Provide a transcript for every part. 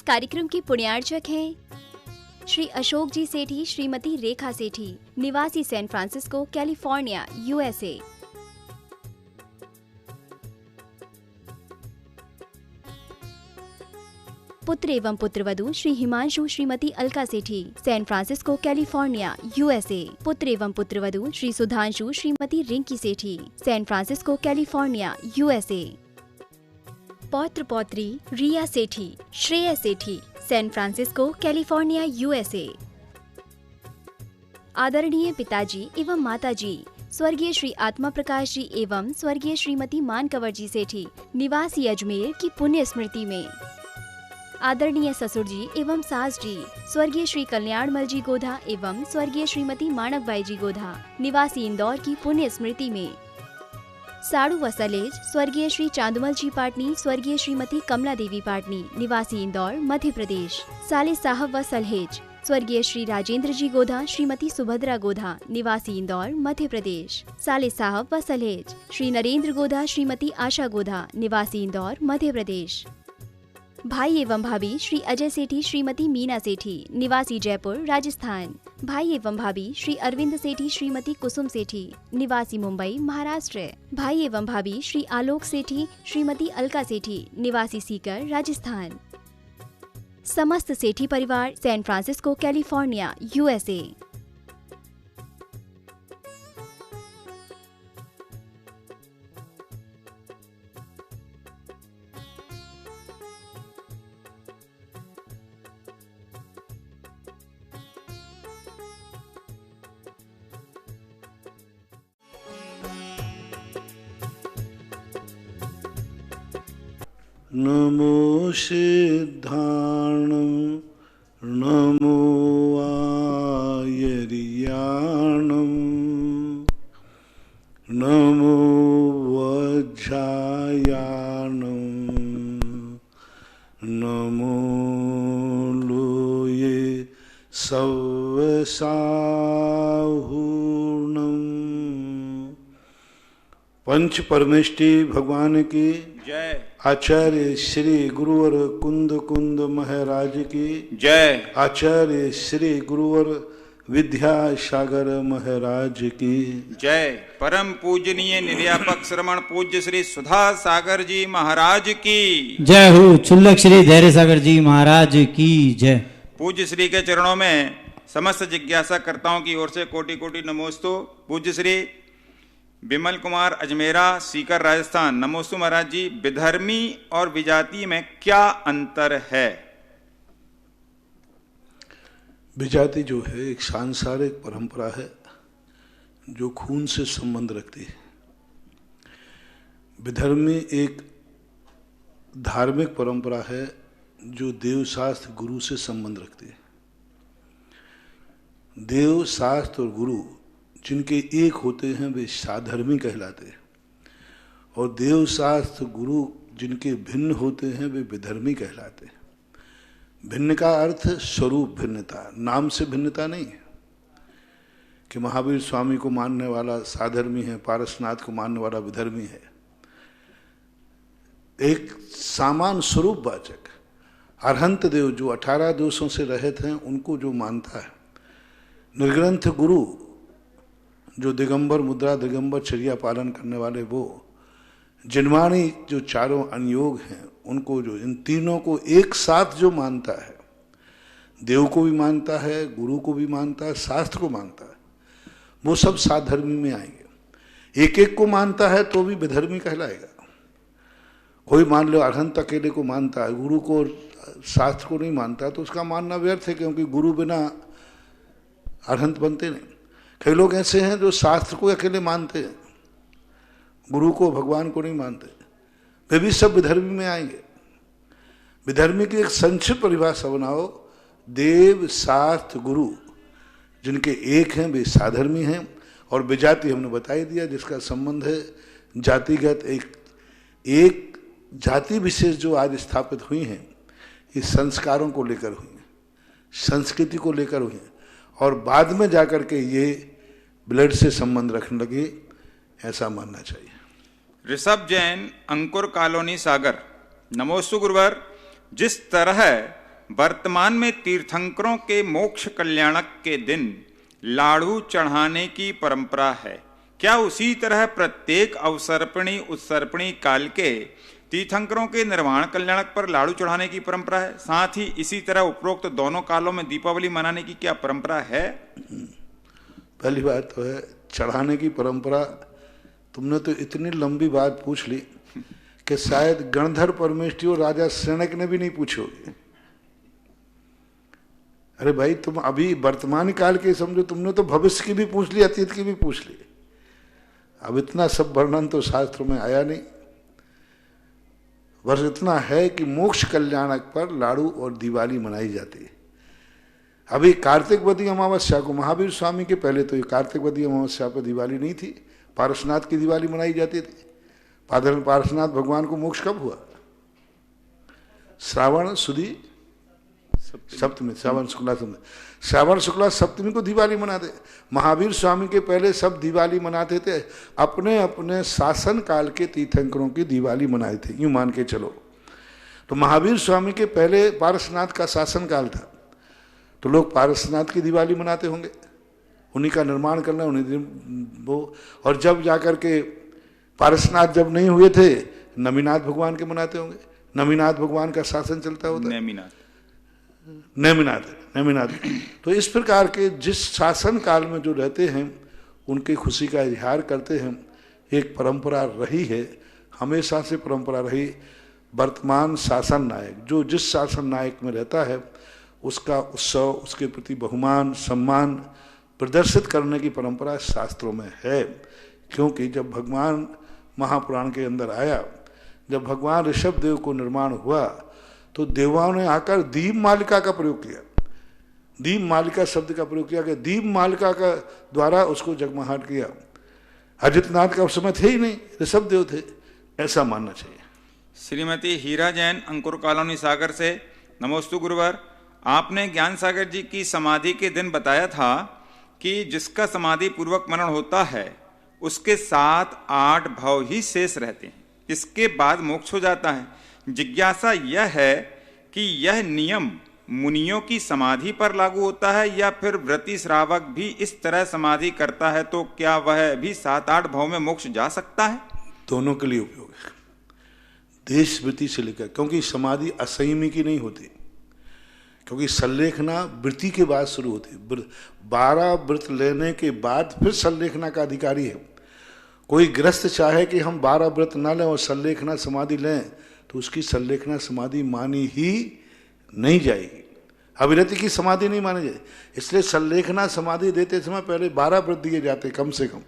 कार्यक्रम के पुण्यार्चक हैं श्री अशोक जी सेठी, श्रीमती रेखा सेठी, निवासी सैन फ्रांसिस्को, कैलिफोर्निया, यूएसए। पुत्र एवं पुत्रवधू श्री हिमांशु, श्रीमती अलका सेठी, सैन फ्रांसिस्को, कैलिफोर्निया, यूएसए। पुत्र एवं पुत्रवधू श्री सुधांशु, श्रीमती रिंकी सेठी, सैन फ्रांसिस्को, कैलिफोर्निया, यूएसए। पौत्र पौत्री रिया सेठी, श्रेया सेठी, सैन फ्रांसिस्को, कैलिफोर्निया, यूएसए। आदरणीय पिताजी एवं माताजी स्वर्गीय श्री आत्मा प्रकाश जी एवं स्वर्गीय श्रीमती मानकवर जी सेठी, निवासी अजमेर की पुण्य स्मृति में। आदरणीय ससुर जी एवं सास जी स्वर्गीय श्री कल्याणमल जी गोधा एवं स्वर्गीय श्रीमती माणकबाई जी गोधा, निवासी इंदौर की पुण्य स्मृति में। साड़ू व सलेज स्वर्गीय श्री चांदमल जी पाटनी, स्वर्गीय श्रीमती कमला देवी पाटनी, निवासी इंदौर, मध्य प्रदेश। साले साहब व सलहेज स्वर्गीय श्री राजेंद्र जी गोधा, श्रीमती सुभद्रा गोधा, निवासी इंदौर, मध्य प्रदेश। साले साहब व सलहेज श्री नरेंद्र गोधा, श्रीमती आशा गोधा, निवासी इंदौर, मध्य प्रदेश। भाई एवं भाभी श्री अजय सेठी, श्रीमती मीना सेठी, निवासी जयपुर, राजस्थान। भाई एवं भाभी श्री अरविंद सेठी, श्रीमती कुसुम सेठी, निवासी मुंबई, महाराष्ट्र। भाई एवं भाभी श्री आलोक सेठी, श्रीमती अलका सेठी, निवासी सीकर, राजस्थान। समस्त सेठी परिवार, सैन फ्रांसिस्को, कैलिफोर्निया, यूएसए। नमो सिद्धाणं नमो आयर्याणं नमो वज्रायाणं नमो लोये सवसाहूर्णं। पंच परमेष्टि भगवान की जय। आचार्य श्री गुरुवर कुंद कुंद महाराज की जय। आचार्य श्री गुरुवर विद्यासागर महाराज की जय। परम पूजनीय निर्यापक श्रमण पूज्य श्री सुधा सागर जी महाराज की जय हो। चुल्लक श्री धैर्य सागर जी महाराज की जय। पूज्य श्री के चरणों में समस्त जिज्ञासा कर्ताओं की ओर से कोटि कोटि नमोस्तु। पूज्य श्री विमल कुमार अजमेरा, सीकर, राजस्थान, नमोस्तु महाराज जी। विधर्मी और विजातीय में क्या अंतर है? विजाति जो है एक सांसारिक परंपरा है जो खून से संबंध रखती है। विधर्मी एक धार्मिक परंपरा है जो देव शास्त्र गुरु से संबंध रखती है। देव शास्त्र और गुरु जिनके एक होते हैं वे साधर्मी कहलाते हैं, और देव शास्त्र गुरु जिनके भिन्न होते हैं वे विधर्मी कहलाते हैं। भिन्न का अर्थ स्वरूप भिन्नता, नाम से भिन्नता नहीं है कि महावीर स्वामी को मानने वाला साधर्मी है, पारसनाथ को मानने वाला विधर्मी है। एक सामान स्वरूप वाचक अरहंत देव जो 18 दोषों से रहित हैं उनको जो मानता है, निर्ग्रंथ गुरु जो दिगंबर मुद्रा दिगंबर चर्या पालन करने वाले, वो जिनवाणी जो चारों अनुयोग हैं उनको, जो इन तीनों को एक साथ जो मानता है, देव को भी मानता है, गुरु को भी मानता है, शास्त्र को मानता है, वो सब साधर्मी में आएंगे। एक एक को मानता है तो भी विधर्मी कहलाएगा। कोई मान लो अरहंत अकेले को मानता है, गुरु को शास्त्र को नहीं मानता, तो उसका मानना व्यर्थ है, क्योंकि गुरु बिना अरहंत बनते नहीं। कई लोग ऐसे हैं जो शास्त्र को अकेले मानते हैं, गुरु को भगवान को नहीं मानते, वे भी सब विधर्मी में आएंगे। विधर्मी की एक संक्षिप्त परिभाषा बनाओ, देव शास्त्र गुरु जिनके एक हैं वे साधर्मी हैं, और विजाति हमने बता ही दिया जिसका संबंध है जातिगत। एक जाति विशेष जो आज स्थापित हुई हैं ये संस्कारों को लेकर हुई हैं, संस्कृति को लेकर हुई हैं, और बाद में जाकर के ये ब्लड से संबंध रखने लगे, ऐसा मानना चाहिए। ऋषभ जैन, अंकुर कॉलोनी, सागर, नमोस्तु गुरुवर। जिस तरह वर्तमान में तीर्थंकरों के मोक्ष कल्याणक के दिन लाड़ू चढ़ाने की परंपरा है। क्या उसी तरह प्रत्येक अवसर्पणी उत्सर्पणी काल के तीर्थंकरों के निर्वाण कल्याणक पर लाड़ू चढ़ाने की परंपरा है? साथ ही इसी तरह उपरोक्त दोनों कालों में दीपावली मनाने की क्या परंपरा है? पहली बात तो है चढ़ाने की परंपरा। तुमने तो इतनी लंबी बात पूछ ली कि शायद गणधर परमेष्ठी और राजा सैनक ने भी नहीं पूछी होगी। अरे भाई, तुम अभी वर्तमान काल के समझो, तुमने तो भविष्य की भी पूछ ली, अतीत की भी पूछ ली। अब इतना सब वर्णन तो शास्त्र में आया नहीं। बस इतना है कि मोक्ष कल्याणक पर लाड़ू और दिवाली मनाई जाती है। अभी कार्तिक वदी अमावस्या को, महावीर स्वामी के पहले तो ये कार्तिक वदी अमावस्या पर दिवाली नहीं थी, पारसनाथ की दिवाली मनाई जाती थी। पारसनाथ भगवान को मोक्ष कब हुआ? श्रावण सुदी सप्तमी, श्रावण शुक्ला सप्तमी को दिवाली मनाते। महावीर स्वामी के पहले सब दिवाली मनाते थे, अपने अपने शासन काल के तीर्थंकरों की दिवाली मनाए थे, यूं मान के चलो। तो महावीर स्वामी के पहले पारसनाथ का शासन काल था, तो लोग पारसनाथ की दिवाली मनाते होंगे, उन्हीं का निर्माण करना, उन्हीं वो। और जब जाकर के पारसनाथ जब नहीं हुए थे, नमीनाथ भगवान के मनाते होंगे। नमीनाथ भगवान का शासन चलता होता है, नेमिनाथ। तो इस प्रकार के जिस शासन काल में जो रहते हैं उनकी खुशी का इजहार करते हैं। एक परंपरा रही है, हमेशा से परंपरा रही। वर्तमान शासन नायक जो जिस शासन नायक में रहता है उसका उत्सव, उसके प्रति बहुमान सम्मान प्रदर्शित करने की परंपरा शास्त्रों में है। क्योंकि जब भगवान महापुराण के अंदर आया, जब भगवान ऋषभ देव को निर्माण हुआ, तो देवाओं ने आकर दीप मालिका का प्रयोग किया। दीप मालिका शब्द का प्रयोग किया कि दीप मालिका का द्वारा उसको जगमगाहट किया। अजितनाथ का उस समय थे ही नहीं, ऋषभ देव थे, ऐसा मानना चाहिए। श्रीमती हीरा जैन, अंकुर कॉलोनी सागर से, नमोस्तु गुरुवर। आपने ज्ञान सागर जी की समाधि के दिन बताया था कि जिसका समाधि पूर्वक मनन होता है उसके 7-8 भाव ही शेष रहते हैं, इसके बाद मोक्ष हो जाता है। जिज्ञासा यह है कि यह नियम मुनियों की समाधि पर लागू होता है या फिर व्रती श्रावक भी इस तरह समाधि करता है तो क्या वह भी 7-8 भाव में मोक्ष जा सकता है? दोनों के लिए उपयोग है, देश वृत्ति से लेकर। क्योंकि समाधि असंयमी की नहीं होती, क्योंकि संलेखना वृत्ति के बाद शुरू होती है। 12 व्रत लेने के बाद फिर संलेखना का अधिकारी है। कोई गृहस्थ चाहे कि हम 12 व्रत ना लें और संलेखना समाधि लें तो उसकी संलेखना समाधि मानी ही नहीं जाएगी, अविरति की समाधि नहीं मानी जाएगी। इसलिए संलेखना समाधि देते समय पहले 12 व्रत दिए जाते, कम से कम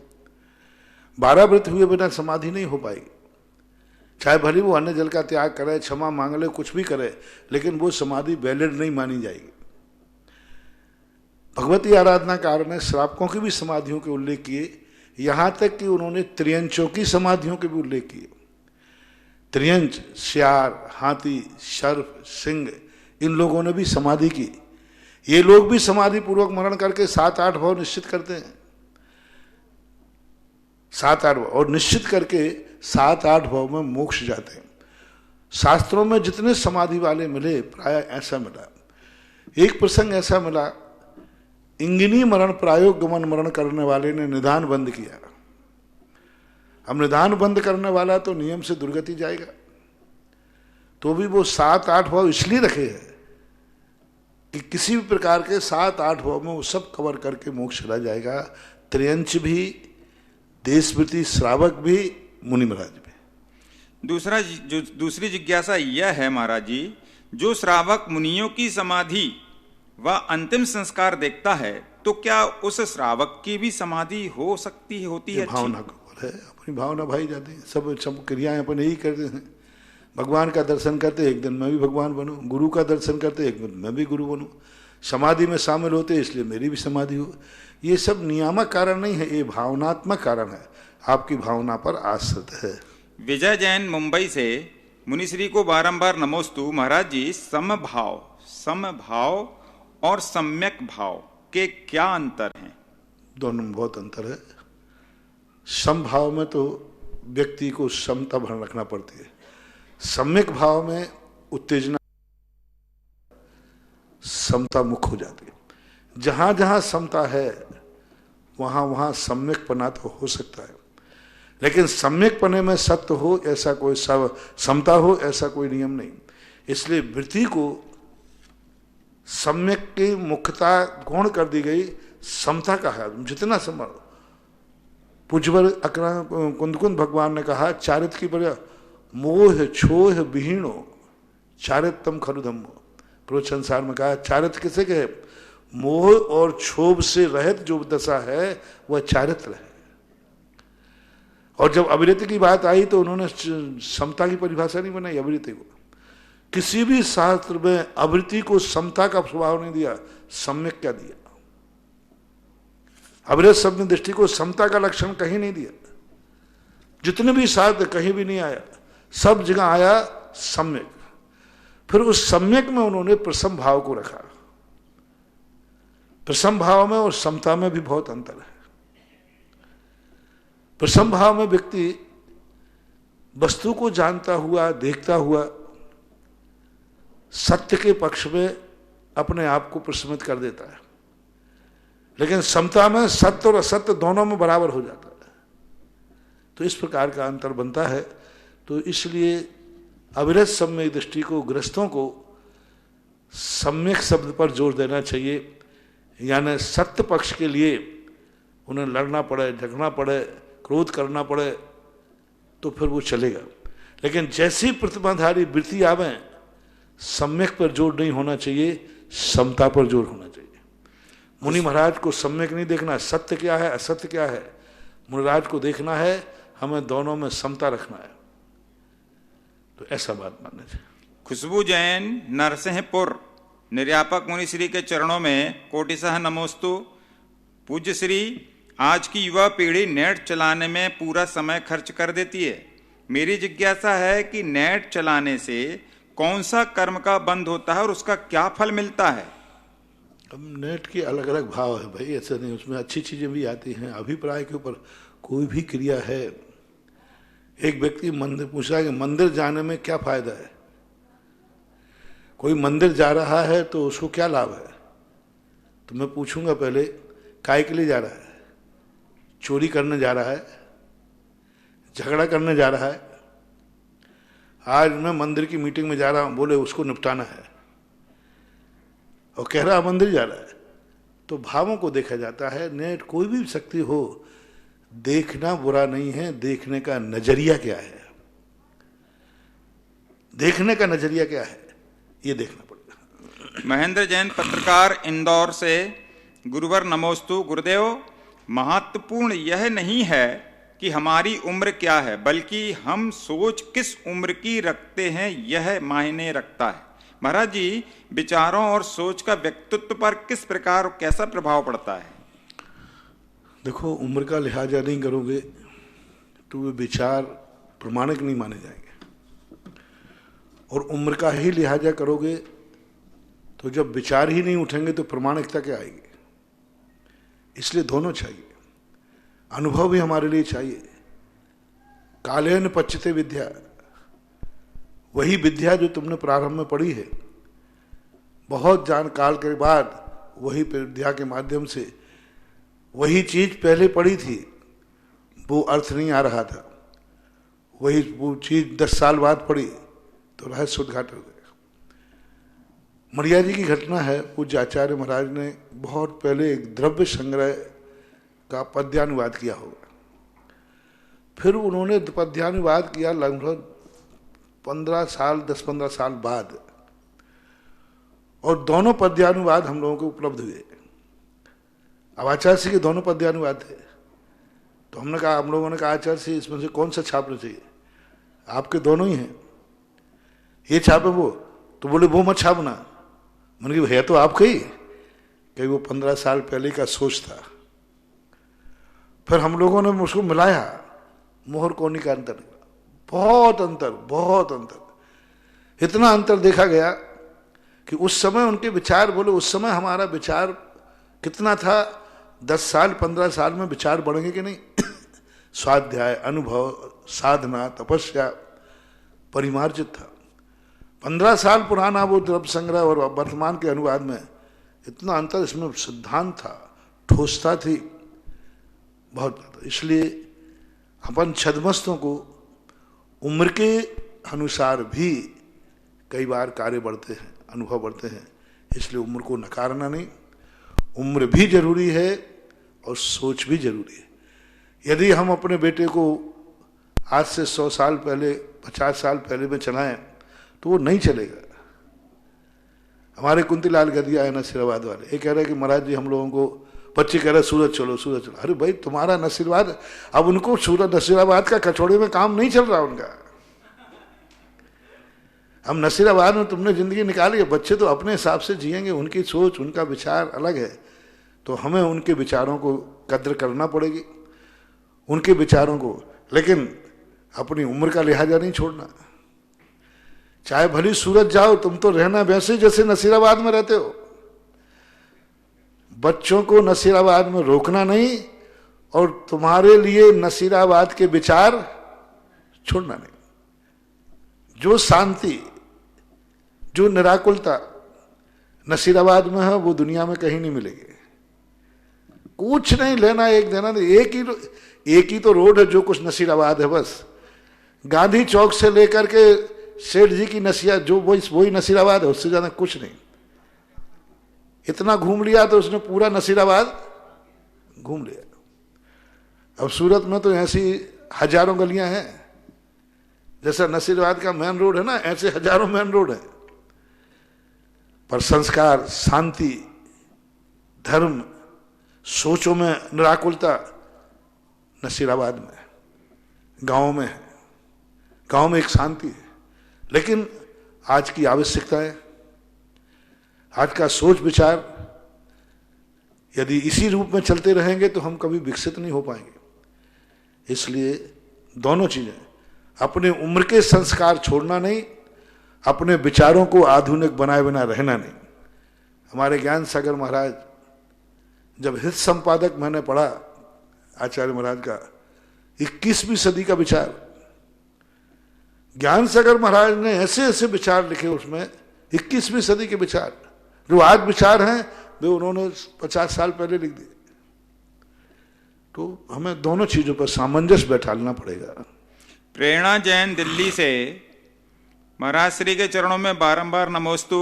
12 व्रत हुए बिना समाधि नहीं हो पाएगी। चाहे भले वो अन्न जल का त्याग करे, क्षमा मांग ले, कुछ भी करे, लेकिन वो समाधि वैलिड नहीं मानी जाएगी। भगवती आराधना कार ने श्रावकों की भी समाधियों के उल्लेख किए, यहां तक कि उन्होंने त्रियंचों की समाधियों के भी उल्लेख किए। त्रियंच, श्यार, हाथी, सर्प, सिंह, इन लोगों ने भी समाधि की। ये लोग भी समाधि पूर्वक मरण करके 7-8 भाव निश्चित करते हैं, 7-8 भाव, और निश्चित करके 7-8 भाव में मोक्ष जाते हैं। शास्त्रों में जितने समाधि वाले मिले प्राय ऐसा मिला। एक प्रसंग ऐसा मिला, इंगिनी मरण प्रायोग गमन मरण करने वाले ने निदान बंद किया। अब निदान बंद करने वाला तो नियम से दुर्गति जाएगा, तो भी वो 7-8 भाव इसलिए रखे हैं कि किसी भी प्रकार के 7-8 भाव में वो सब कवर करके मोक्ष चला जाएगा। त्रियंच भी, देशवृत्ति श्रावक भी, मुनि महाराज भी। दूसरी जिज्ञासा यह है महाराज जी, जो श्रावक मुनियों की समाधि व अंतिम संस्कार देखता है तो क्या उस श्रावक की भी समाधि हो सकती होती है? भावना को है, अपनी भावना भाई जाती है। सब क्रियाएं अपन यही करते हैं। भगवान का दर्शन करते एक दिन मैं भी भगवान बनूं, गुरु का दर्शन करते एक दिन मैं भी गुरु बनूं, समाधि में शामिल होते इसलिए मेरी भी समाधि हो। ये सब नियामक कारण नहीं है, ये भावनात्मक कारण है, आपकी भावना पर आश्रित है। विजय जैन मुंबई से, मुनिश्री को बारंबार नमोस्तु। महाराज जी, समभाव और सम्यक भाव के क्या अंतर हैं? दोनों में बहुत अंतर है। समभाव में तो व्यक्ति को समता भर रखना पड़ती है, सम्यक भाव में उत्तेजना, समता मुख हो जाती है। जहाँ जहाँ समता है वहाँ वहाँ सम्यकपना तो हो सकता है, लेकिन सम्यकपने में सत्य हो ऐसा कोई समता हो ऐसा कोई नियम नहीं। इसलिए वृत्ति को सम्यक की मुख्यता गौण कर दी गई, समता का है जितना संभव। पूज्यवर कुंद भगवान ने कहा चारित्र की वजह मोह छोह विहीणो चारित्रम खरु धम्मो। प्रवचन संसार में कहा चारित्र किसे कहे? मोह और क्षोभ से रहित जो दशा है वह चारित्र है। और जब अविरति की बात आई तो उन्होंने समता की परिभाषा नहीं बनाई अविरति को। किसी भी शास्त्र में अविरति को समता का स्वभाव नहीं दिया, सम्यक क्या दिया? अविरत शब्द दृष्टि को समता का लक्षण कहीं नहीं दिया। जितने भी शास्त्र कहीं भी नहीं आया, सब जगह आया सम्यक। फिर उस सम्यक में उन्होंने प्रसम भाव को रखा। प्रसम भाव में और समता में भी बहुत अंतर है। प्रसम भाव में व्यक्ति वस्तु को जानता हुआ, देखता हुआ सत्य के पक्ष में अपने आप को प्रशमित कर देता है, लेकिन समता में सत्य और असत्य दोनों में बराबर हो जाता है। तो इस प्रकार का अंतर बनता है। तो इसलिए अविरत सम्यक दृष्टि को, गृहस्थों को सम्यक शब्द पर जोर देना चाहिए। यानी सत्य पक्ष के लिए उन्हें लड़ना पड़े, झगड़ना पड़े, क्रोध करना पड़े तो फिर वो चलेगा। लेकिन जैसी प्रतिमाधारी वृत्ति आवे, सम्यक पर जोर नहीं होना चाहिए, समता पर जोर होना चाहिए। मुनि महाराज को सम्यक नहीं देखना, सत्य क्या है असत्य क्या है, मुनिराज को देखना है, हमें दोनों में समता रखना है। तो ऐसा बात मानना चाहिए। खुशबू जैन नरसिंहपुर निर्यापक मुनि श्री के चरणों में कोटिशः नमोस्तु। पूज्य श्री, आज की युवा पीढ़ी नेट चलाने में पूरा समय खर्च कर देती है। मेरी जिज्ञासा है कि नेट चलाने से कौन सा कर्म का बंद होता है और उसका क्या फल मिलता है? अब नेट के अलग अलग भाव है भाई, ऐसा नहीं, उसमें अच्छी चीजें भी आती हैं। अभिप्राय के ऊपर कोई भी क्रिया है। एक व्यक्ति मंदिर पूछ रहा है कि मंदिर जाने में क्या फायदा है। कोई मंदिर जा रहा है तो उसको क्या लाभ है? तो मैं पूछूंगा पहले, काय के लिए जा रहा है? चोरी करने जा रहा है? झगड़ा करने जा रहा है? आज मैं मंदिर की मीटिंग में जा रहा हूं, बोले उसको निपटाना है, और कह रहा मंदिर जा रहा है। तो भावों को देखा जाता है। नेट कोई भी शक्ति हो, देखना बुरा नहीं है, देखने का नजरिया क्या है, देखने का नजरिया क्या है, ये देखना पड़ेगा। महेंद्र जैन पत्रकार इंदौर से, गुरुवर नमोस्तु। गुरुदेव, महत्वपूर्ण यह नहीं है कि हमारी उम्र क्या है, बल्कि हम सोच किस उम्र की रखते हैं यह मायने रखता है। महाराज जी, विचारों और सोच का व्यक्तित्व पर किस प्रकार और कैसा प्रभाव पड़ता है? देखो, उम्र का लिहाजा नहीं करोगे तो वे विचार प्रमाणिक नहीं माने जाएंगे, और उम्र का ही लिहाजा करोगे तो जब विचार ही नहीं उठेंगे तो प्रमाणिकता क्या आएगी? इसलिए दोनों चाहिए। अनुभव भी हमारे लिए चाहिए। कालेन पच्यते विद्या, वही विद्या जो तुमने प्रारंभ में पढ़ी है, बहुत जान काल के बाद वही विद्या के माध्यम से वही चीज पहले पढ़ी थी, वो अर्थ नहीं आ रहा था, वही वो चीज 10 साल बाद पढ़ी तो रहस्य उद्घाटन हो गया। मढ़िया जी की घटना है। पूज्य आचार्य महाराज ने बहुत पहले एक द्रव्य संग्रह का पद्यानुवाद किया होगा। फिर उन्होंने पद्यानुवाद किया लगभग 10-15 साल बाद, और दोनों पद्यानुवाद हम लोगों को उपलब्ध हुए। अब आचार्य सिंह के दोनों पद्यानुवाद थे। तो हमने कहा, हम लोगों ने कहा आचार्य सिंह इसमें से कौन सा छापना चाहिए? आपके दोनों ही हैं, ये छापे वो। तो बोले वो मत छापना। मैंने कहा है तो आपका ही, कहीं वो 15 साल पहले का सोच था। फिर हम लोगों ने उसको मिलाया, मोहर कोनी का अंतर निकला। बहुत अंतर, बहुत अंतर। इतना अंतर देखा गया कि उस समय उनके विचार, बोले उस समय हमारा विचार कितना था, 10 साल 15 साल में विचार बढ़ेंगे कि नहीं? स्वाध्याय, अनुभव, साधना, तपस्या परिमार्जित था। 15 साल पुराना वो द्रव्य संग्रह और वर्तमान के अनुवाद में इतना अंतर इसमें सिद्धांत था, ठोसता थी बहुत। इसलिए अपन छद्मस्तों को उम्र के अनुसार भी कई बार कार्य बढ़ते हैं, अनुभव बढ़ते हैं, इसलिए उम्र को नकारना नहीं। उम्र भी जरूरी है और सोच भी जरूरी है। यदि हम अपने बेटे को आज से 100 साल पहले, 50 साल पहले में चलाएं तो वो नहीं चलेगा। हमारे कुंतीलाल गदिया है नसीराबाद वाले, ये कह रहे हैं कि महाराज जी हम लोगों को, बच्चे कह रहे सूरत चलो सूरत चलो। अरे भाई तुम्हारा नसीराबाद, अब उनको सूरत नसीराबाद का कचौड़े में काम नहीं चल रहा उनका। हम नसीराबाद में तुमने जिंदगी निकाली है, बच्चे तो अपने हिसाब से जिएंगे, उनकी सोच उनका विचार अलग है, तो हमें उनके विचारों को कद्र करना पड़ेगी, उनके विचारों को, लेकिन अपनी उम्र का लिहाजा नहीं छोड़ना। चाहे भली सूरत जाओ, तुम तो रहना वैसे जैसे नसीराबाद में रहते हो। बच्चों को नसीराबाद में रोकना नहीं और तुम्हारे लिए नसीराबाद के विचार छोड़ना नहीं। जो शांति, जो निराकुलता नसीराबाद में है वो दुनिया में कहीं नहीं मिलेगी। कुछ नहीं लेना एक देना, एक ही तो रोड है जो कुछ नसीराबाद है बस। गांधी चौक से लेकर के सेठ जी की नसिया जो वही नसीराबाद है, उससे ज्यादा कुछ नहीं। इतना घूम लिया तो उसने पूरा नसीराबाद घूम लिया। अब सूरत में तो ऐसी हजारों गलियां हैं, जैसा नसीराबाद का मेन रोड है ना, ऐसे हजारों मेन रोड है। पर संस्कार, शांति, धर्म, सोचों में निराकुलता नसीराबाद में, गांव में है। गांव में एक शांति है। लेकिन आज की आवश्यकता है, आज का सोच विचार यदि इसी रूप में चलते रहेंगे तो हम कभी विकसित नहीं हो पाएंगे। इसलिए दोनों चीजें, अपने उम्र के संस्कार छोड़ना नहीं, अपने विचारों को आधुनिक बनाए बिना रहना नहीं। हमारे ज्ञान सागर महाराज, जब हित संपादक मैंने पढ़ा आचार्य महाराज का 21वीं सदी का विचार, ज्ञान सागर महाराज ने ऐसे ऐसे विचार लिखे उसमें, 21वीं सदी के विचार, जो आज विचार हैं वे उन्होंने 50 साल पहले लिख दिए। तो हमें दोनों चीजों पर सामंजस्य बैठालना पड़ेगा। प्रेरणा जैन दिल्ली से, महाराज श्री के चरणों में बारंबार नमोस्तु।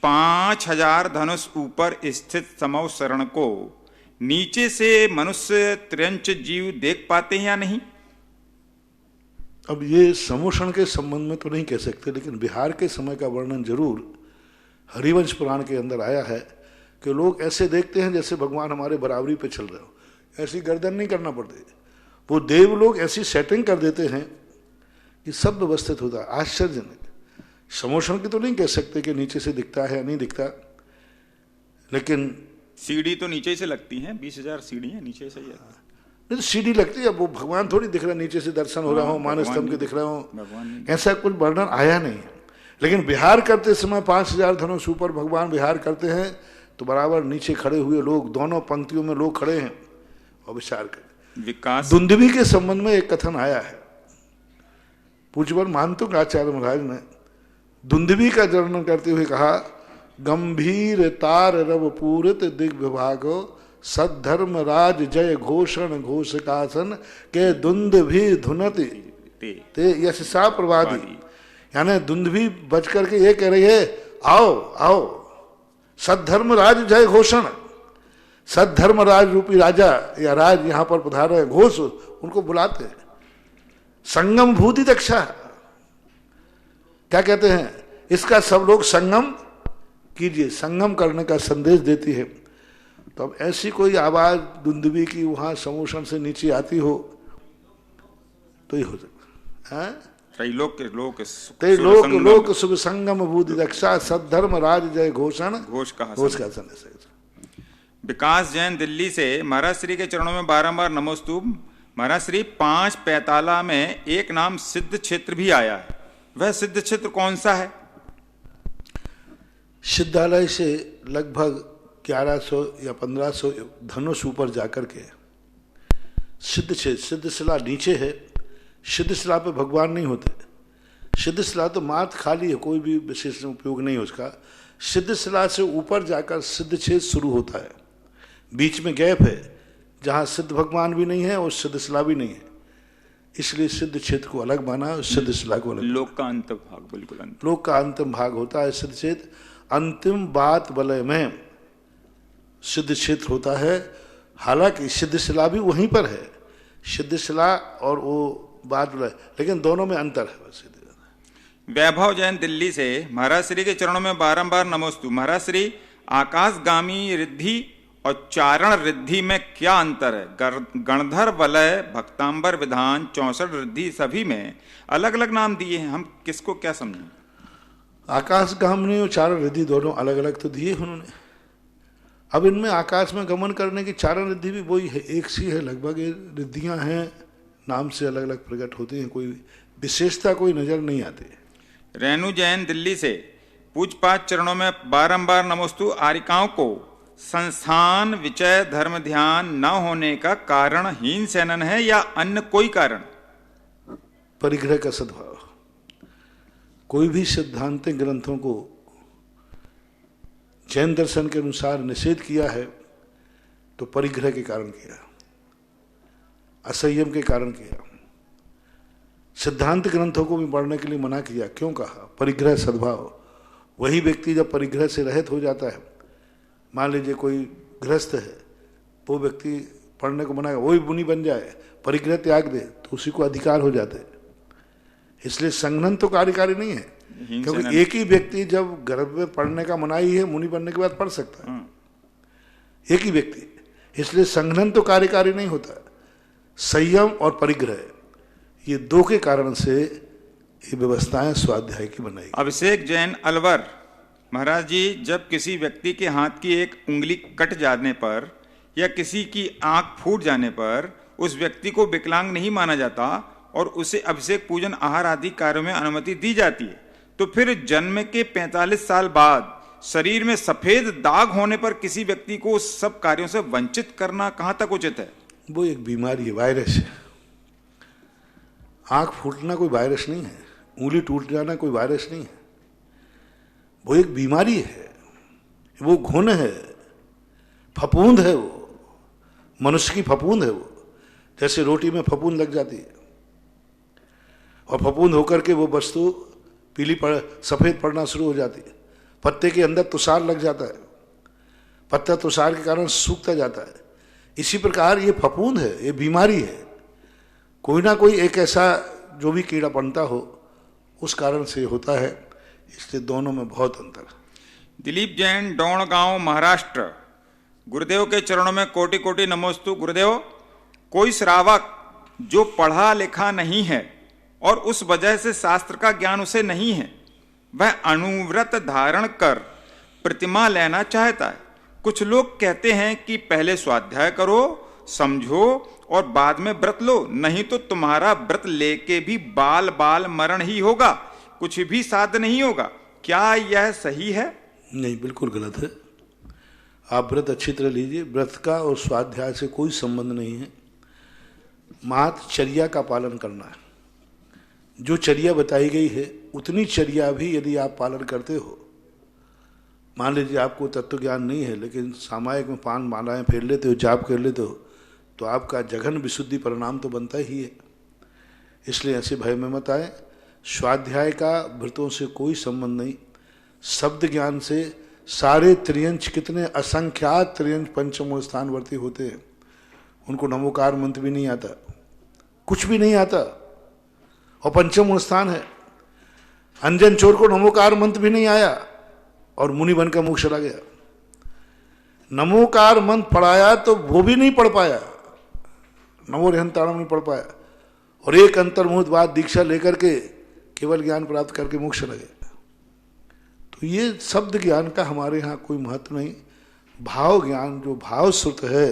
5000 धनुष ऊपर स्थित समौ शरण को नीचे से मनुष्य त्र्यंच जीव देख पाते हैं या नहीं? अब ये समोषण के संबंध में तो नहीं कह सकते, लेकिन बिहार के समय का वर्णन जरूर हरिवंश पुराण के अंदर आया है कि लोग ऐसे देखते हैं जैसे भगवान हमारे बराबरी पे चल रहे हो, ऐसी गर्दन नहीं करना पड़ती। वो देव लोग ऐसी सेटिंग कर देते हैं कि सब व्यवस्थित होता है। आश्चर्यजनक। समोषण की तो नहीं कह सकते कि नीचे से दिखता है या नहीं दिखता, लेकिन सीढ़ी तो नीचे से लगती है, 20,000 सीढ़ी है नीचे से ही है। नहीं तो सीढ़ी लगती है, वो भगवान थोड़ी दिख रहा है, नीचे से दर्शन हो रहा हो, मानस स्तंभ के दिख रहा हो, ऐसा कुछ वर्णन आया नहीं है। लेकिन विहार करते समय 5000 धनुष ऊपर भगवान विहार करते हैं तो बराबर नीचे खड़े हुए लोग, दोनों पंक्तियों में लोग खड़े हैं और विचार करें। विकास दुंदुभी के संबंध में एक कथन आया है, पूज्यवर मानतुक आचार्य महाराज ने दुंदुभी का वर्णन करते हुए कहा, गंभीर तार रव पूरित दिग विभागो सद्धर्म राज जय घोषण घोषकासन के दुंदुभी धुनति ते यशसा प्रवादी। यानी दुंदुभी बच करके ये कह रही है, आओ आओ सद्धर्म राज जय घोषण। सद्धर्म राज रूपी राजा या राज यहां पर पधारे हैं, घोष उनको बुलाते हैं। संगम भूति दक्षा, क्या कहते हैं, इसका सब लोग संगम कीजिए, संगम करने का संदेश देती है। तो अब ऐसी कोई आवाज दुंदुभी की वहां समोषण से नीचे आती हो तो ही हो सकता है। त्रैलोक लोक शुभ संगम भूति दक्षा सद्धर्म राज जय घोषण घोष का संदेश। विकास जैन दिल्ली से, महाराज श्री के चरणों में बारंबार नमोस्तु। महाराज श्री 5 पैताला में एक नाम सिद्ध क्षेत्र भी आया है, वह सिद्ध क्षेत्र कौन सा है? सिद्धालय से लगभग 1100 या 1500 धनुष ऊपर जाकर के सिद्ध क्षेत्र, सिद्धशिला नीचे है। सिद्धशिला पे भगवान नहीं होते। सिद्धशिला तो मात्र खाली है, कोई भी विशेष उपयोग नहीं है उसका। सिद्ध शिला से ऊपर जाकर सिद्ध छेद शुरू होता है, बीच में गैप है जहाँ सिद्ध भगवान भी नहीं है और सिद्ध शिला भी नहीं है, इसलिए सिद्ध छेद को अलग माना और सिद्ध शिला को अलग। लोक का अंत भाग, बिल्कुल अंत। लोक का अंतिम भाग होता है सिद्ध छेद। अंतिम बात वलय में सिद्ध क्षेत्र होता है, हालांकि सिद्ध शिला भी वहीं पर है, सिद्ध शिला और वो बात वलय, लेकिन दोनों में अंतर है। बस वैभव जैन दिल्ली से, महाराज श्री के चरणों में बारंबार नमोस्तु। महाराज श्री, आकाशगामी रिद्धि और चारण रिद्धि में क्या अंतर है? गणधर वलय, भक्तांबर विधान, 64 रिद्धि, सभी में अलग अलग नाम दिए हैं, हम किसको क्या समझें? आकाशगामी और चारण रिद्धि दोनों अलग अलग तो दिए उन्होंने। अब इनमें आकाश में गमन करने की चारण रिद्धि भी वही है, एक सी है लगभग। ये रिद्धियां हैं, नाम से अलग अलग प्रकट होती हैं, कोई विशेषता कोई नजर नहीं आती। रेणु जैन दिल्ली से, पूजपाठ चरणों में बारंबार नमोस्तु। आरिकाओं को संस्थान विचय धर्म ध्यान न होने का कारण हीन सैनन है या अन्य कोई कारण? परिग्रह का सद्भाव। कोई भी सिद्धांतिक ग्रंथों को जैन दर्शन के अनुसार निषेध किया है तो परिग्रह के कारण किया, असंयम के कारण किया। सिद्धांत ग्रंथों को भी पढ़ने के लिए मना किया, क्यों कहा? परिग्रह सद्भाव। वही व्यक्ति जब परिग्रह से रहित हो जाता है, मान लीजिए कोई गृहस्थ है, वो व्यक्ति पढ़ने को मना, वही मुनि बन जाए, परिग्रह त्याग दे, तो उसी को अधिकार हो जाते हैं। इसलिए संघनन तो कार्यकारी नहीं है, क्योंकि एक ही व्यक्ति जब गर्भ में पढ़ने का मनाही है, मुनि बनने के बाद पढ़ सकता है, एक ही व्यक्ति। इसलिए संघनन तो कार्यकारी नहीं होता। संयम और परिग्रह, ये दो के कारण से ये व्यवस्थाएं स्वाध्याय की बनाई। अभिषेक जैन अलवर, महाराज जी, जब किसी व्यक्ति के हाथ की एक उंगली कट जाने पर या किसी की आंख फूट जाने पर उस व्यक्ति को विकलांग नहीं माना जाता और उसे अभिषेक पूजन आहार आदि कार्यों में अनुमति दी जाती है, तो फिर जन्म के 45 साल बाद शरीर में सफेद दाग होने पर किसी व्यक्ति को उस सब कार्यों से वंचित करना कहां तक उचित है? वो एक बीमारी है, वायरस है। आंख फूटना कोई वायरस नहीं है, उंगली टूट जाना कोई वायरस नहीं है, वो एक बीमारी है, वो घुन है, फफूंद है, वो मनुष्य की फफूंद है। वो जैसे रोटी में फफूंद लग जाती है और फफूंद होकर के वो वस्तु पीली सफेद पड़ना शुरू हो जाती है, पत्ते के अंदर तुषार लग जाता है, पत्ता तुषार के कारण सूखता जाता है। इसी प्रकार ये फफूंद है, ये बीमारी है। कोई ना कोई एक ऐसा जो भी कीड़ा पनता हो उस कारण से होता है, इसलिए दोनों में बहुत अंतर है। दिलीप जैन डोणगांव महाराष्ट्र, गुरुदेव के चरणों में कोटि कोटि नमोस्तु। गुरुदेव, कोई श्रावक जो पढ़ा लिखा नहीं है और उस वजह से शास्त्र का ज्ञान उसे नहीं है, वह अनुव्रत धारण कर प्रतिमा लेना चाहता है। कुछ लोग कहते हैं कि पहले स्वाध्याय करो, समझो और बाद में व्रत लो, नहीं तो तुम्हारा व्रत लेके भी बाल बाल मरण ही होगा, कुछ भी साध नहीं होगा। क्या यह सही है? नहीं, बिल्कुल गलत है। आप व्रत अच्छी तरह लीजिए, व्रत का और स्वाध्याय से कोई संबंध नहीं है। मात्र चर्या का पालन करना है। जो चर्या बताई गई है उतनी चर्या भी यदि आप पालन करते हो, मान लीजिए आपको तत्व ज्ञान नहीं है लेकिन सामायिक में 5 मालाएं फेर लेते हो, जाप कर लेते हो, तो आपका जघन विशुद्धि परिणाम तो बनता ही है। इसलिए ऐसे भय में मत आए। स्वाध्याय का व्रतों से कोई संबंध नहीं। शब्द ज्ञान से सारे त्रियंच, कितने असंख्यात त्रियंच पंचम स्थानवर्ती होते हैं, उनको नमोकार मंत्र भी नहीं आता, कुछ भी नहीं आता, और पंचम स्थान है। अंजन चोर को नमोकार मंत्र भी नहीं आया और मुनि बनकर मुख चला गया। नमोकार मंत्र पढ़ाया तो वो भी नहीं पढ़ पाया, नमो रहंताणम नहीं पढ़ पाया, और एक अंतर्मुहूर्त बाद दीक्षा लेकर के केवल ज्ञान प्राप्त करके मोक्ष चला गया। तो ये शब्द ज्ञान का हमारे यहाँ कोई महत्व नहीं। भाव ज्ञान, जो भाव श्रुत है,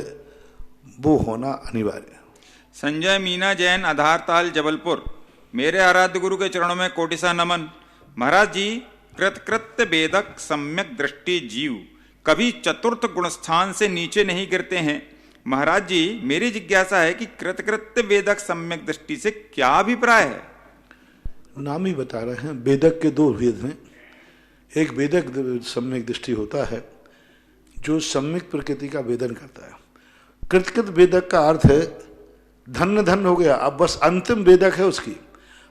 वो होना अनिवार्य है। संजय मीना जैन आधारताल जबलपुर, मेरे आराध्य गुरु के चरणों में कोटिसा नमन। महाराज जी, कृतकृत्य वेदक सम्यक दृष्टि जीव कभी चतुर्थ गुणस्थान से नीचे नहीं गिरते हैं। महाराज जी, मेरी जिज्ञासा है कि कृतकृत्य वेदक सम्यक दृष्टि से क्या अभिप्राय है? नाम ही बता रहे हैं। वेदक के 2 भेद हैं, एक वेदक सम्यक दृष्टि होता है जो सम्यक प्रकृति का वेदन करता है। कृतकृत वेदक का अर्थ है धन्य धन्य हो गया, अब बस अंतिम वेदक है, उसकी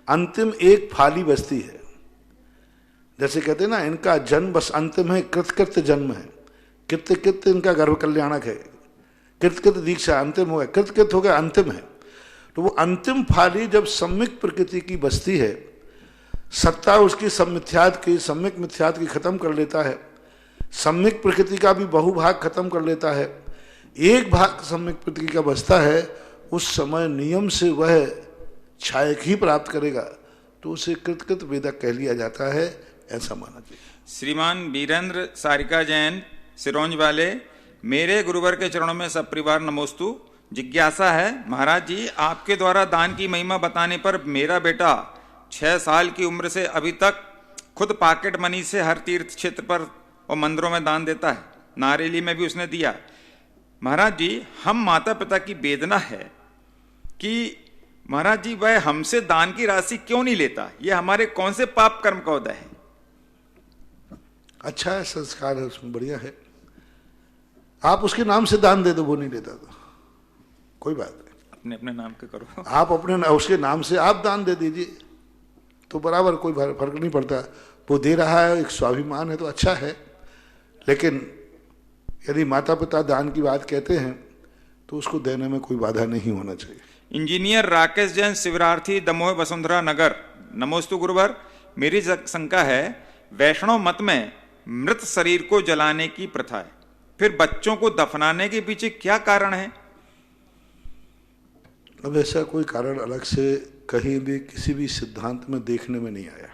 अंतिम एक फाली बचती है। जैसे कहते हैं ना, इनका जन्म बस अंतिम है, कृतकृत जन्म है, कृतकृत इनका गर्भ कल्याणक है, कृतकृत दीक्षा अंतिम हो गया, कृतकृत हो गया अंतिम है। तो वो अंतिम फाली जब सम्यक प्रकृति की बचती है, सत्ता उसकी सम्यक मिथ्यात की खत्म कर लेता है, सम्यक प्रकृति का भी बहुभाग खत्म कर लेता है, एक भाग सम्यक प्रकृति का बचता है, उस समय नियम से वह छायक ही प्राप्त करेगा, तो उसे कृतकृत वेदक कह लिया जाता है, ऐसा माना चाहिए। श्रीमान वीरेंद्र सारिका जैन सिरोंज वाले, मेरे गुरुवर के चरणों में सब परिवार नमोस्तु। जिज्ञासा है, महाराज जी आपके द्वारा दान की महिमा बताने पर मेरा बेटा 6 साल की उम्र से अभी तक खुद पॉकेट मनी से हर तीर्थ क्षेत्र पर और मंदिरों में दान देता है, नारेली में भी उसने दिया। महाराज जी, हम माता पिता की वेदना है कि महाराज जी वह हमसे दान की राशि क्यों नहीं लेता, ये हमारे कौन से पाप कर्म का उदय है? अच्छा है, संस्कार है उसमें, बढ़िया है। आप उसके नाम से दान दे दो, वो नहीं लेता तो कोई बात नहीं, अपने अपने नाम के करो। आप उसके नाम से आप दान दे दीजिए तो बराबर, कोई फर्क नहीं पड़ता। वो दे रहा है, एक स्वाभिमान है तो अच्छा है। लेकिन यदि माता पिता दान की बात कहते हैं तो उसको देने में कोई बाधा नहीं होना चाहिए। इंजीनियर राकेश जैन शिवरार्थी दमोह वसुंधरा नगर, नमोस्तु गुरुवर। मेरी शंका है, वैष्णव मत में मृत शरीर को जलाने की प्रथा है, फिर बच्चों को दफनाने के पीछे क्या कारण है? अब ऐसा कोई कारण अलग से कहीं भी किसी भी सिद्धांत में देखने में नहीं आया।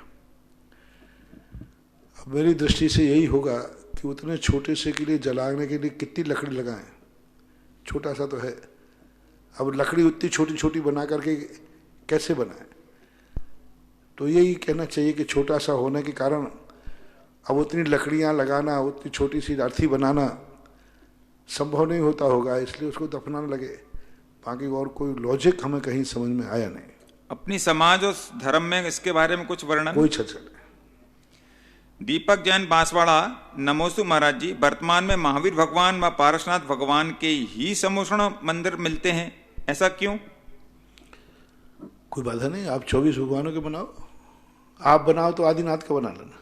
अब मेरी दृष्टि से यही होगा कि उतने छोटे से के लिए जलाने के लिए कितनी लकड़ी लगाएं, छोटा सा तो है। अब लकड़ी उतनी छोटी छोटी बना करके कैसे बनाएं? तो यही कहना चाहिए कि छोटा सा होने के कारण अब उतनी लकड़ियां लगाना, उतनी छोटी सी अर्थी बनाना संभव नहीं होता होगा, इसलिए उसको दफनाने लगे। बाकी और कोई लॉजिक हमें कहीं समझ में आया नहीं। अपनी समाज और धर्म में इसके बारे में कुछ वर्णन? कोई चर्चा नहीं। दीपक जैन बांसवाड़ा, नमोस्तु महाराज जी। वर्तमान में महावीर भगवान व पारसनाथ भगवान के ही समोषण मंदिर मिलते हैं, ऐसा क्यों? कोई बाधा नहीं, आप 24 भगवानों के बनाओ। आप बनाओ तो आदिनाथ का बना लेना,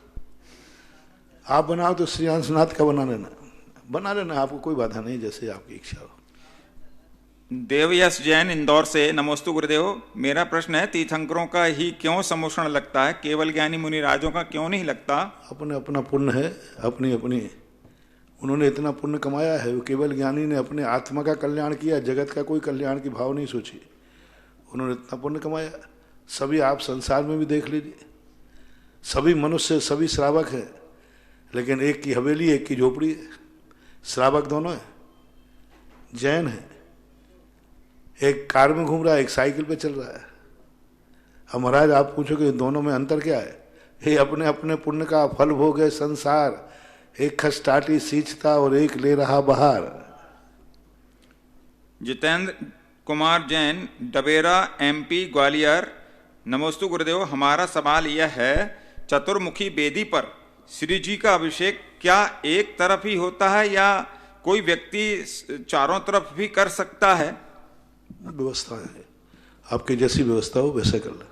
आप बनाओ तो श्री अंशनाथ का बना लेना, आपको कोई बाधा नहीं, जैसे आपकी इच्छा हो। देवयश जैन इंदौर से, नमोस्तु गुरुदेव। मेरा प्रश्न है, तीर्थंकरों का ही क्यों समोषण लगता है, केवल ज्ञानी मुनि राजों का क्यों नहीं लगता? अपने अपना पुण्य है, अपनी उन्होंने इतना पुण्य कमाया है। वो केवल ज्ञानी ने अपने आत्मा का कल्याण किया, जगत का कोई कल्याण की भाव नहीं सोची। उन्होंने इतना पुण्य कमाया। सभी आप संसार में भी देख लीजिए, सभी मनुष्य, सभी श्रावक है, लेकिन एक की हवेली एक की झोपड़ी है। श्रावक दोनों है, जैन है, एक कार में घूम रहा है, एक साइकिल पे चल रहा है। अब महाराज आप पूछोगे दोनों में अंतर क्या है? ये अपने अपने पुण्य का फल भोग है संसार, एक खस्टाटी सींचता और एक ले रहा बहार। जितेंद्र कुमार जैन, डबेरा MP ग्वालियर, नमोस्तु गुरुदेव। हमारा सवाल यह है, चतुर्मुखी वेदी पर श्री जी का अभिषेक क्या एक तरफ ही होता है या कोई व्यक्ति चारों तरफ भी कर सकता है? व्यवस्था है, आपकी जैसी व्यवस्था हो वैसा कर ले।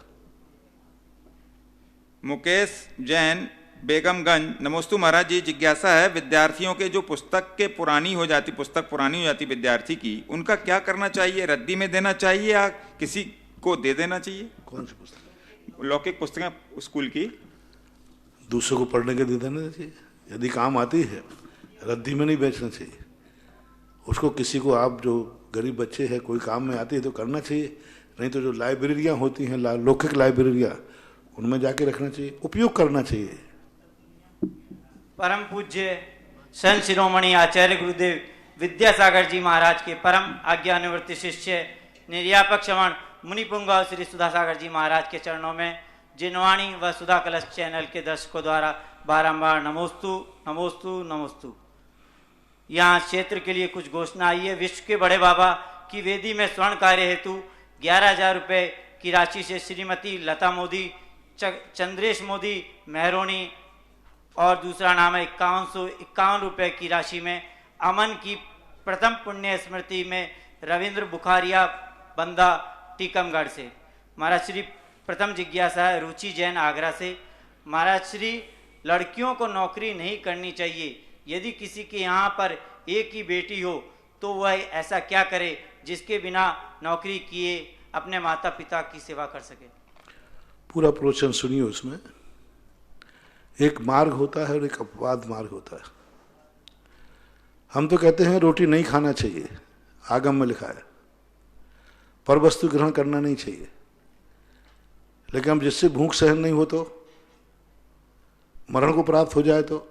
मुकेश जैन, बेगमगंज, नमोस्तु महाराज जी। जिज्ञासा है, विद्यार्थियों के जो पुस्तक पुरानी हो जाती विद्यार्थी की, उनका क्या करना चाहिए? रद्दी में देना चाहिए या किसी को दे देना चाहिए? कौन सी पुस्तक? लौकिक पुस्तकें स्कूल की। दूसरों को पढ़ने के दे देना चाहिए, यदि काम आती है। रद्दी में नहीं बेचना चाहिए उसको। किसी को, आप जो गरीब बच्चे हैं, कोई काम में आती है तो करना चाहिए, नहीं तो जो लाइब्रेरियां होती हैं, लौकिक लाइब्रेरियां, उनमें जाके रखना चाहिए, उपयोग करना चाहिए। परम पूज्य संत शिरोमणि आचार्य गुरुदेव विद्यासागर जी महाराज के परम आज्ञानुवर्ती शिष्य निर्यापक श्रवण मुनिपुंगा श्री सुधासागर जी महाराज के चरणों में जिनवाणी व सुधा कलश चैनल के दर्शकों द्वारा बारंबार नमोस्तु नमोस्तु नमोस्तु। यहाँ क्षेत्र के लिए कुछ घोषणा आई है। विश्व के बड़े बाबा की वेदी में स्वर्ण कार्य हेतु 11,000 रुपये की राशि से श्रीमती लता मोदी, चंद्रेश मोदी, मेहरोनी, और दूसरा नाम है 5151 रुपये की राशि में अमन की प्रथम पुण्य स्मृति में रविंद्र बुखारिया बंदा टीकमगढ़ से। महाराज श्री प्रथम जिज्ञासा है रुचि जैन आगरा से। महाराज श्री लड़कियों को नौकरी नहीं करनी चाहिए, यदि किसी के यहाँ पर एक ही बेटी हो तो वह ऐसा क्या करे जिसके बिना नौकरी किए अपने माता पिता की सेवा कर सके। पूरा प्रवचन सुनिए। उसमें एक मार्ग होता है और एक अपवाद मार्ग होता है। हम तो कहते हैं रोटी नहीं खाना चाहिए, आगम में लिखा है, पर वस्तु ग्रहण करना नहीं चाहिए। लेकिन हम जिससे भूख सहन नहीं हो तो मरण को प्राप्त हो जाए तो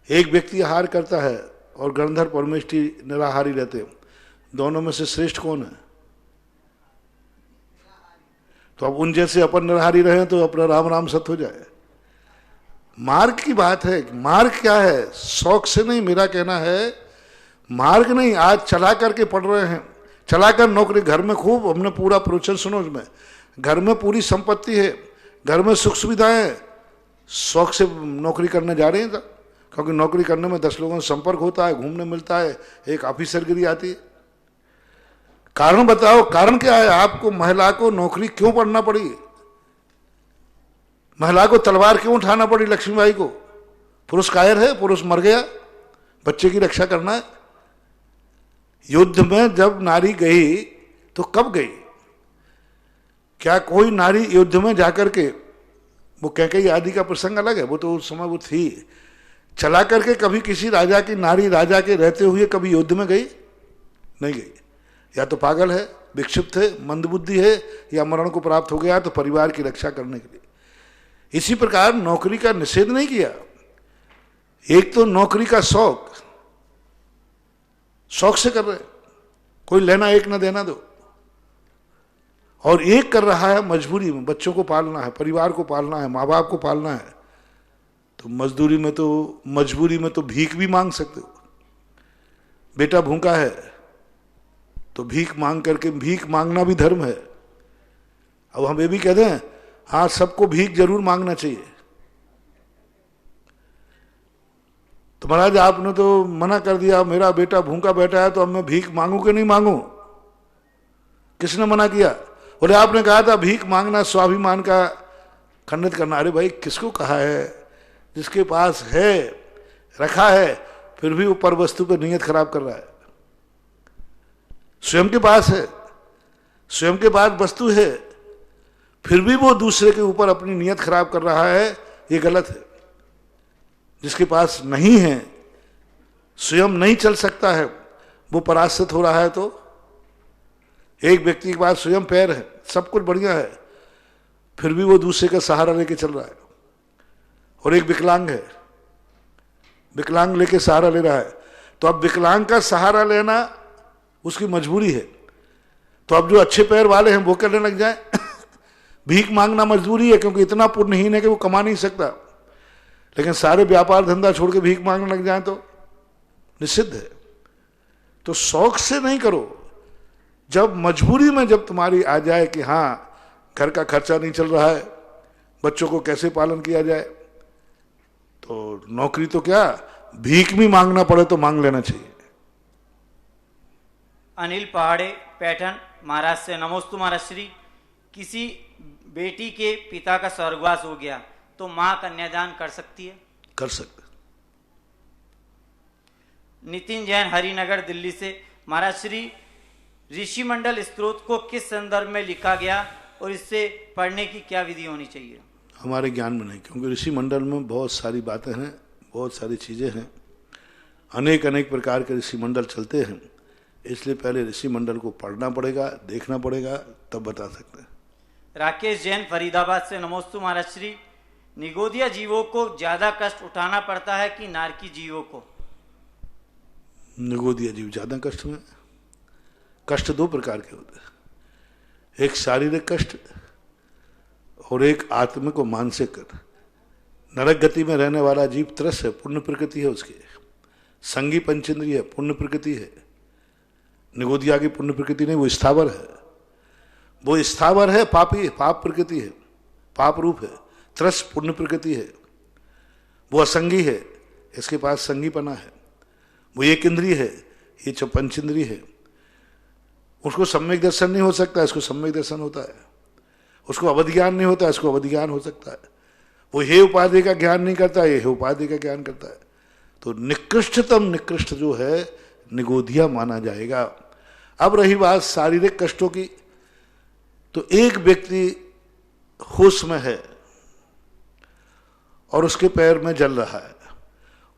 एक व्यक्ति आहार करता है और गणधर परमेष्टि निराहारी रहते हैं, दोनों में से श्रेष्ठ कौन है? तो अब उन जैसे अपन निराहारी रहे तो अपना राम राम सत हो जाए। मार्ग की बात है। मार्ग क्या है? शौक से नहीं, मेरा कहना है मार्ग नहीं। आज चला करके पढ़ रहे हैं, चलाकर नौकरी, घर में खूब, हमने पूरा प्रवचन सुनो उसमें, घर में पूरी संपत्ति है, घर में सुख सुविधाएं हैं, शौक से नौकरी करने जा रहे हैं। क्योंकि नौकरी करने में 10 लोगों से संपर्क होता है, घूमने मिलता है, एक ऑफिसरगिरी आती है। कारण बताओ, कारण क्या है? आपको महिला को नौकरी क्यों पढ़ना पड़ी? महिला को तलवार क्यों उठाना पड़ी? लक्ष्मीबाई को पुरुष कायर है, पुरुष मर गया, बच्चे की रक्षा करना है। युद्ध में जब नारी गई तो कब गई? क्या कोई नारी युद्ध में जाकर के, वो कैकेयी आदि का प्रसंग अलग है, वो तो उस समय वो थी, चला करके कभी किसी राजा की नारी राजा के रहते हुए कभी युद्ध में गई? नहीं गई। या तो पागल है, विक्षिप्त है, मंदबुद्धि है, या मरण को प्राप्त हो गया तो परिवार की रक्षा करने के लिए। इसी प्रकार नौकरी का निषेध नहीं किया। एक तो नौकरी का शौक, शौक से कर रहे, कोई लेना एक ना देना दो, और एक कर रहा है मजबूरी में, बच्चों को पालना है, परिवार को पालना है, माँ बाप को पालना है। तो मजदूरी में तो, मजबूरी में तो भीख भी मांग सकते हो। बेटा भूखा है तो भीख मांग करके, भीख मांगना भी धर्म है। अब हम ये भी कहते हैं हाँ सबको भीख जरूर मांगना चाहिए। तो महाराज आपने तो मना कर दिया, मेरा बेटा भूखा बैठा है तो अब मैं भीख मांगू कि नहीं मांगू? किसने मना किया? बोले आपने कहा था भीख मांगना स्वाभिमान का खंडित करना। अरे भाई किसको कहा है? जिसके पास है, रखा है, फिर भी वो पर वस्तु पर नीयत खराब कर रहा है। स्वयं के पास है, स्वयं के पास वस्तु है, फिर भी वो दूसरे के ऊपर अपनी नीयत खराब कर रहा है, ये गलत है। जिसके पास नहीं है, स्वयं नहीं चल सकता है, वो पराश्रित हो रहा है। तो एक व्यक्ति के पास स्वयं पैर है, सब कुछ बढ़िया है, फिर भी वो दूसरे का सहारा लेके चल रहा है। और एक विकलांग है, विकलांग लेके सहारा ले रहा है। तो अब विकलांग का सहारा लेना उसकी मजबूरी है। तो अब जो अच्छे पैर वाले हैं वो करने लग जाए भीख मांगना मजबूरी है, क्योंकि इतना पुण्यहीन है कि वो कमा नहीं सकता। लेकिन सारे व्यापार धंधा छोड़ के भीख मांगने लग जाए तो निषिद्ध है। तो शौक से नहीं करो। जब मजबूरी में जब तुम्हारी आ जाए कि हाँ घर का खर्चा नहीं चल रहा है, बच्चों को कैसे पालन किया जाए, तो नौकरी तो क्या, भीख भी मांगना पड़े तो मांग लेना चाहिए। अनिल पहाड़े पैठन महाराज से। नमोस्तु महाराज श्री। किसी बेटी के पिता का स्वर्गवास हो गया तो मां कन्यादान कर सकती है? कर सकते। नितिन जैन हरिनगर दिल्ली से। महाराज श्री, ऋषि मंडल स्त्रोत को किस संदर्भ में लिखा गया और इससे पढ़ने की क्या विधि होनी चाहिए? हमारे ज्ञान में नहीं, क्योंकि ऋषि मंडल में बहुत सारी बातें हैं, बहुत सारी चीजें हैं, अनेक अनेक प्रकार के ऋषि मंडल चलते हैं। इसलिए पहले ऋषि मंडल को पढ़ना पड़ेगा, देखना पड़ेगा, तब बता सकते हैं। राकेश जैन फरीदाबाद से। नमोस्तु महाराज श्री। निगोदिया जीवों को ज्यादा कष्ट उठाना पड़ता है कि नारकी जीवों को? निगोदिया जीव ज्यादा कष्ट में। कष्ट 2 प्रकार के होते हैं, एक शारीरिक कष्ट और एक आत्मिक और मानसिक। नरक गति में रहने वाला जीव त्रस है, पुण्य प्रकृति है उसकी। संगी पंचेंद्रिय है, पुण्य प्रकृति है। निगोदिया की पुण्य प्रकृति नहीं, वो स्थावर है। वो स्थावर है, पापी है, पाप प्रकृति है, पाप रूप है। त्रस पुण्य प्रकृति है। वो असंगी है, इसके पास संगीपना है। वो एक इंद्रिय है, ये पंचेंद्रिय है। उसको सम्यक दर्शन नहीं हो सकता, इसको सम्यक दर्शन होता है। उसको अवध ज्ञान नहीं होता, इसको अवध ज्ञान हो सकता है। वो हे उपाधि का ज्ञान नहीं करता, ये हे उपाधि का ज्ञान करता है। तो निकृष्टतम निकृष्ट जो है निगोधिया माना जाएगा। अब रही बात शारीरिक कष्टों की, तो एक व्यक्ति होश में है और उसके पैर में जल रहा है,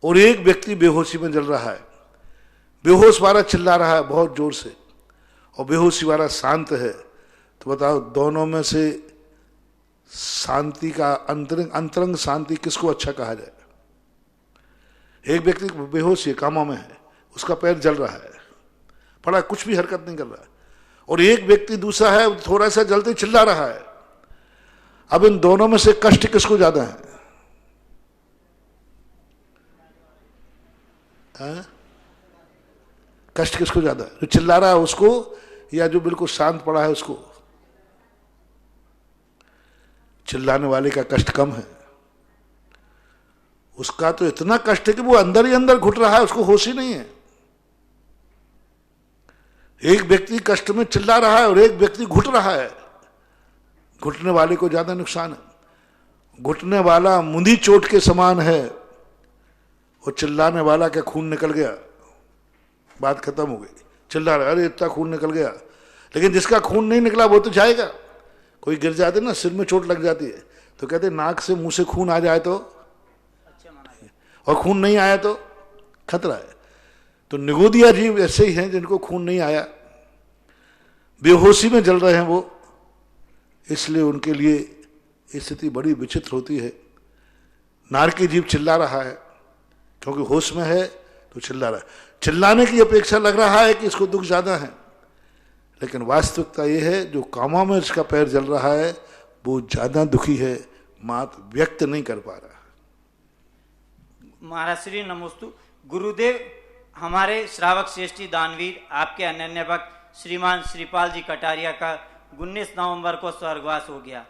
और एक व्यक्ति बेहोशी में जल रहा है। बेहोश वाला चिल्ला रहा है बहुत जोर से और बेहोशी वाला शांत है। तो बताओ दोनों में से शांति का अंतरंग शांति किसको अच्छा कहा जाए? एक व्यक्ति बेहोश है, कामा में है, उसका पैर जल रहा है, पड़ा कुछ भी हरकत नहीं कर रहा है, और एक व्यक्ति दूसरा है थोड़ा सा जलते चिल्ला रहा है। अब इन दोनों में से कष्ट किसको ज्यादा है? कष्ट किसको ज्यादा है? जो चिल्ला रहा है उसको या जो बिल्कुल शांत पड़ा है उसको? चिल्लाने वाले का कष्ट कम है, उसका तो इतना कष्ट है कि वो अंदर ही अंदर घुट रहा है, उसको होश ही नहीं है। एक व्यक्ति कष्ट में चिल्ला रहा है और एक व्यक्ति घुट रहा है। घुटने वाले को ज्यादा नुकसान है। घुटने वाला मुंदी चोट के समान है और चिल्लाने वाला का खून निकल गया, बात खत्म हो गई। चिल्ला रहा, अरे इतना खून निकल गया, लेकिन जिसका खून नहीं निकला वो तो जाएगा। कोई गिर जाते ना, सिर में चोट लग जाती है, तो कहते नाक से मुंह से खून आ जाए तो, और खून नहीं आया तो खतरा है। तो निगोदिया जीव ऐसे ही हैं जिनको खून नहीं आया, बेहोशी में जल रहे हैं वो, इसलिए उनके लिए स्थिति बड़ी विचित्र होती है। नारकी जीव चिल्ला रहा है क्योंकि होश में है तो चिल्ला रहा है। चिल्लाने की अपेक्षा लग रहा है कि इसको दुख ज्यादा है, लेकिन वास्तविकता यह है जो कामा में इसका पैर जल रहा है वो ज्यादा दुखी है, मात व्यक्त नहीं कर पा रहा। महाराज श्री नमोस्तु। गुरुदेव, हमारे श्रावक श्रेष्ठी दानवीर आपके अनन्य भक्त श्रीमान श्रीपाल जी कटारिया का 19 नवंबर को स्वर्गवास हो गया।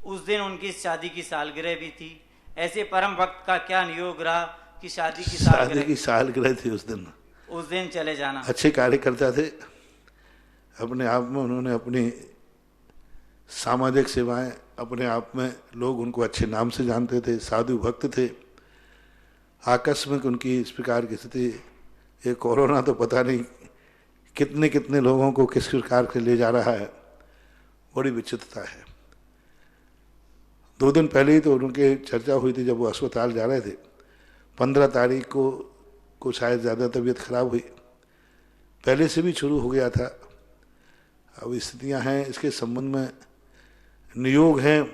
उस दिन उनकी शादी की सालगिरह भी थी। ऐसे परम भक्त का क्या नियोग रहा कि शादी की सालगिरह थी उस दिन चले जाना। अच्छे कार्य करता थे अपने आप में, उन्होंने अपनी सामाजिक सेवाएं अपने आप में, लोग उनको अच्छे नाम से जानते थे, साधु भक्त थे। आकस्मिक उनकी इस प्रकार की स्थिति, ये कोरोना तो पता नहीं कितने कितने लोगों को किस प्रकार से ले जा रहा है, बड़ी विचित्रता है। 2 दिन पहले ही तो उनके चर्चा हुई थी जब वो अस्पताल जा रहे थे। 15 तारीख को शायद ज़्यादा तबीयत खराब हुई, पहले से भी शुरू हो गया था। अब स्थितियां हैं, इसके संबंध में नियोग हैं,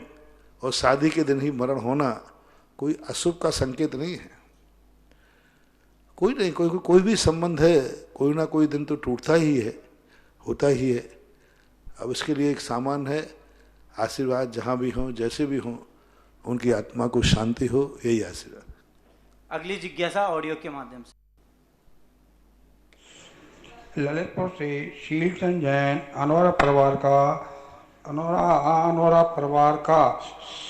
और शादी के दिन ही मरण होना कोई अशुभ का संकेत नहीं है। कोई नहीं, कोई भी संबंध है, कोई ना कोई दिन तो टूटता ही है, होता ही है। अब इसके लिए एक सामान है, आशीर्वाद जहाँ भी हों, जैसे भी हों, उनकी आत्मा को शांति हो, यही आशीर्वाद। अगली जिज्ञासा ऑडियो के माध्यम से। ललितपुर से शीलचंद जैन अनोरा परिवार का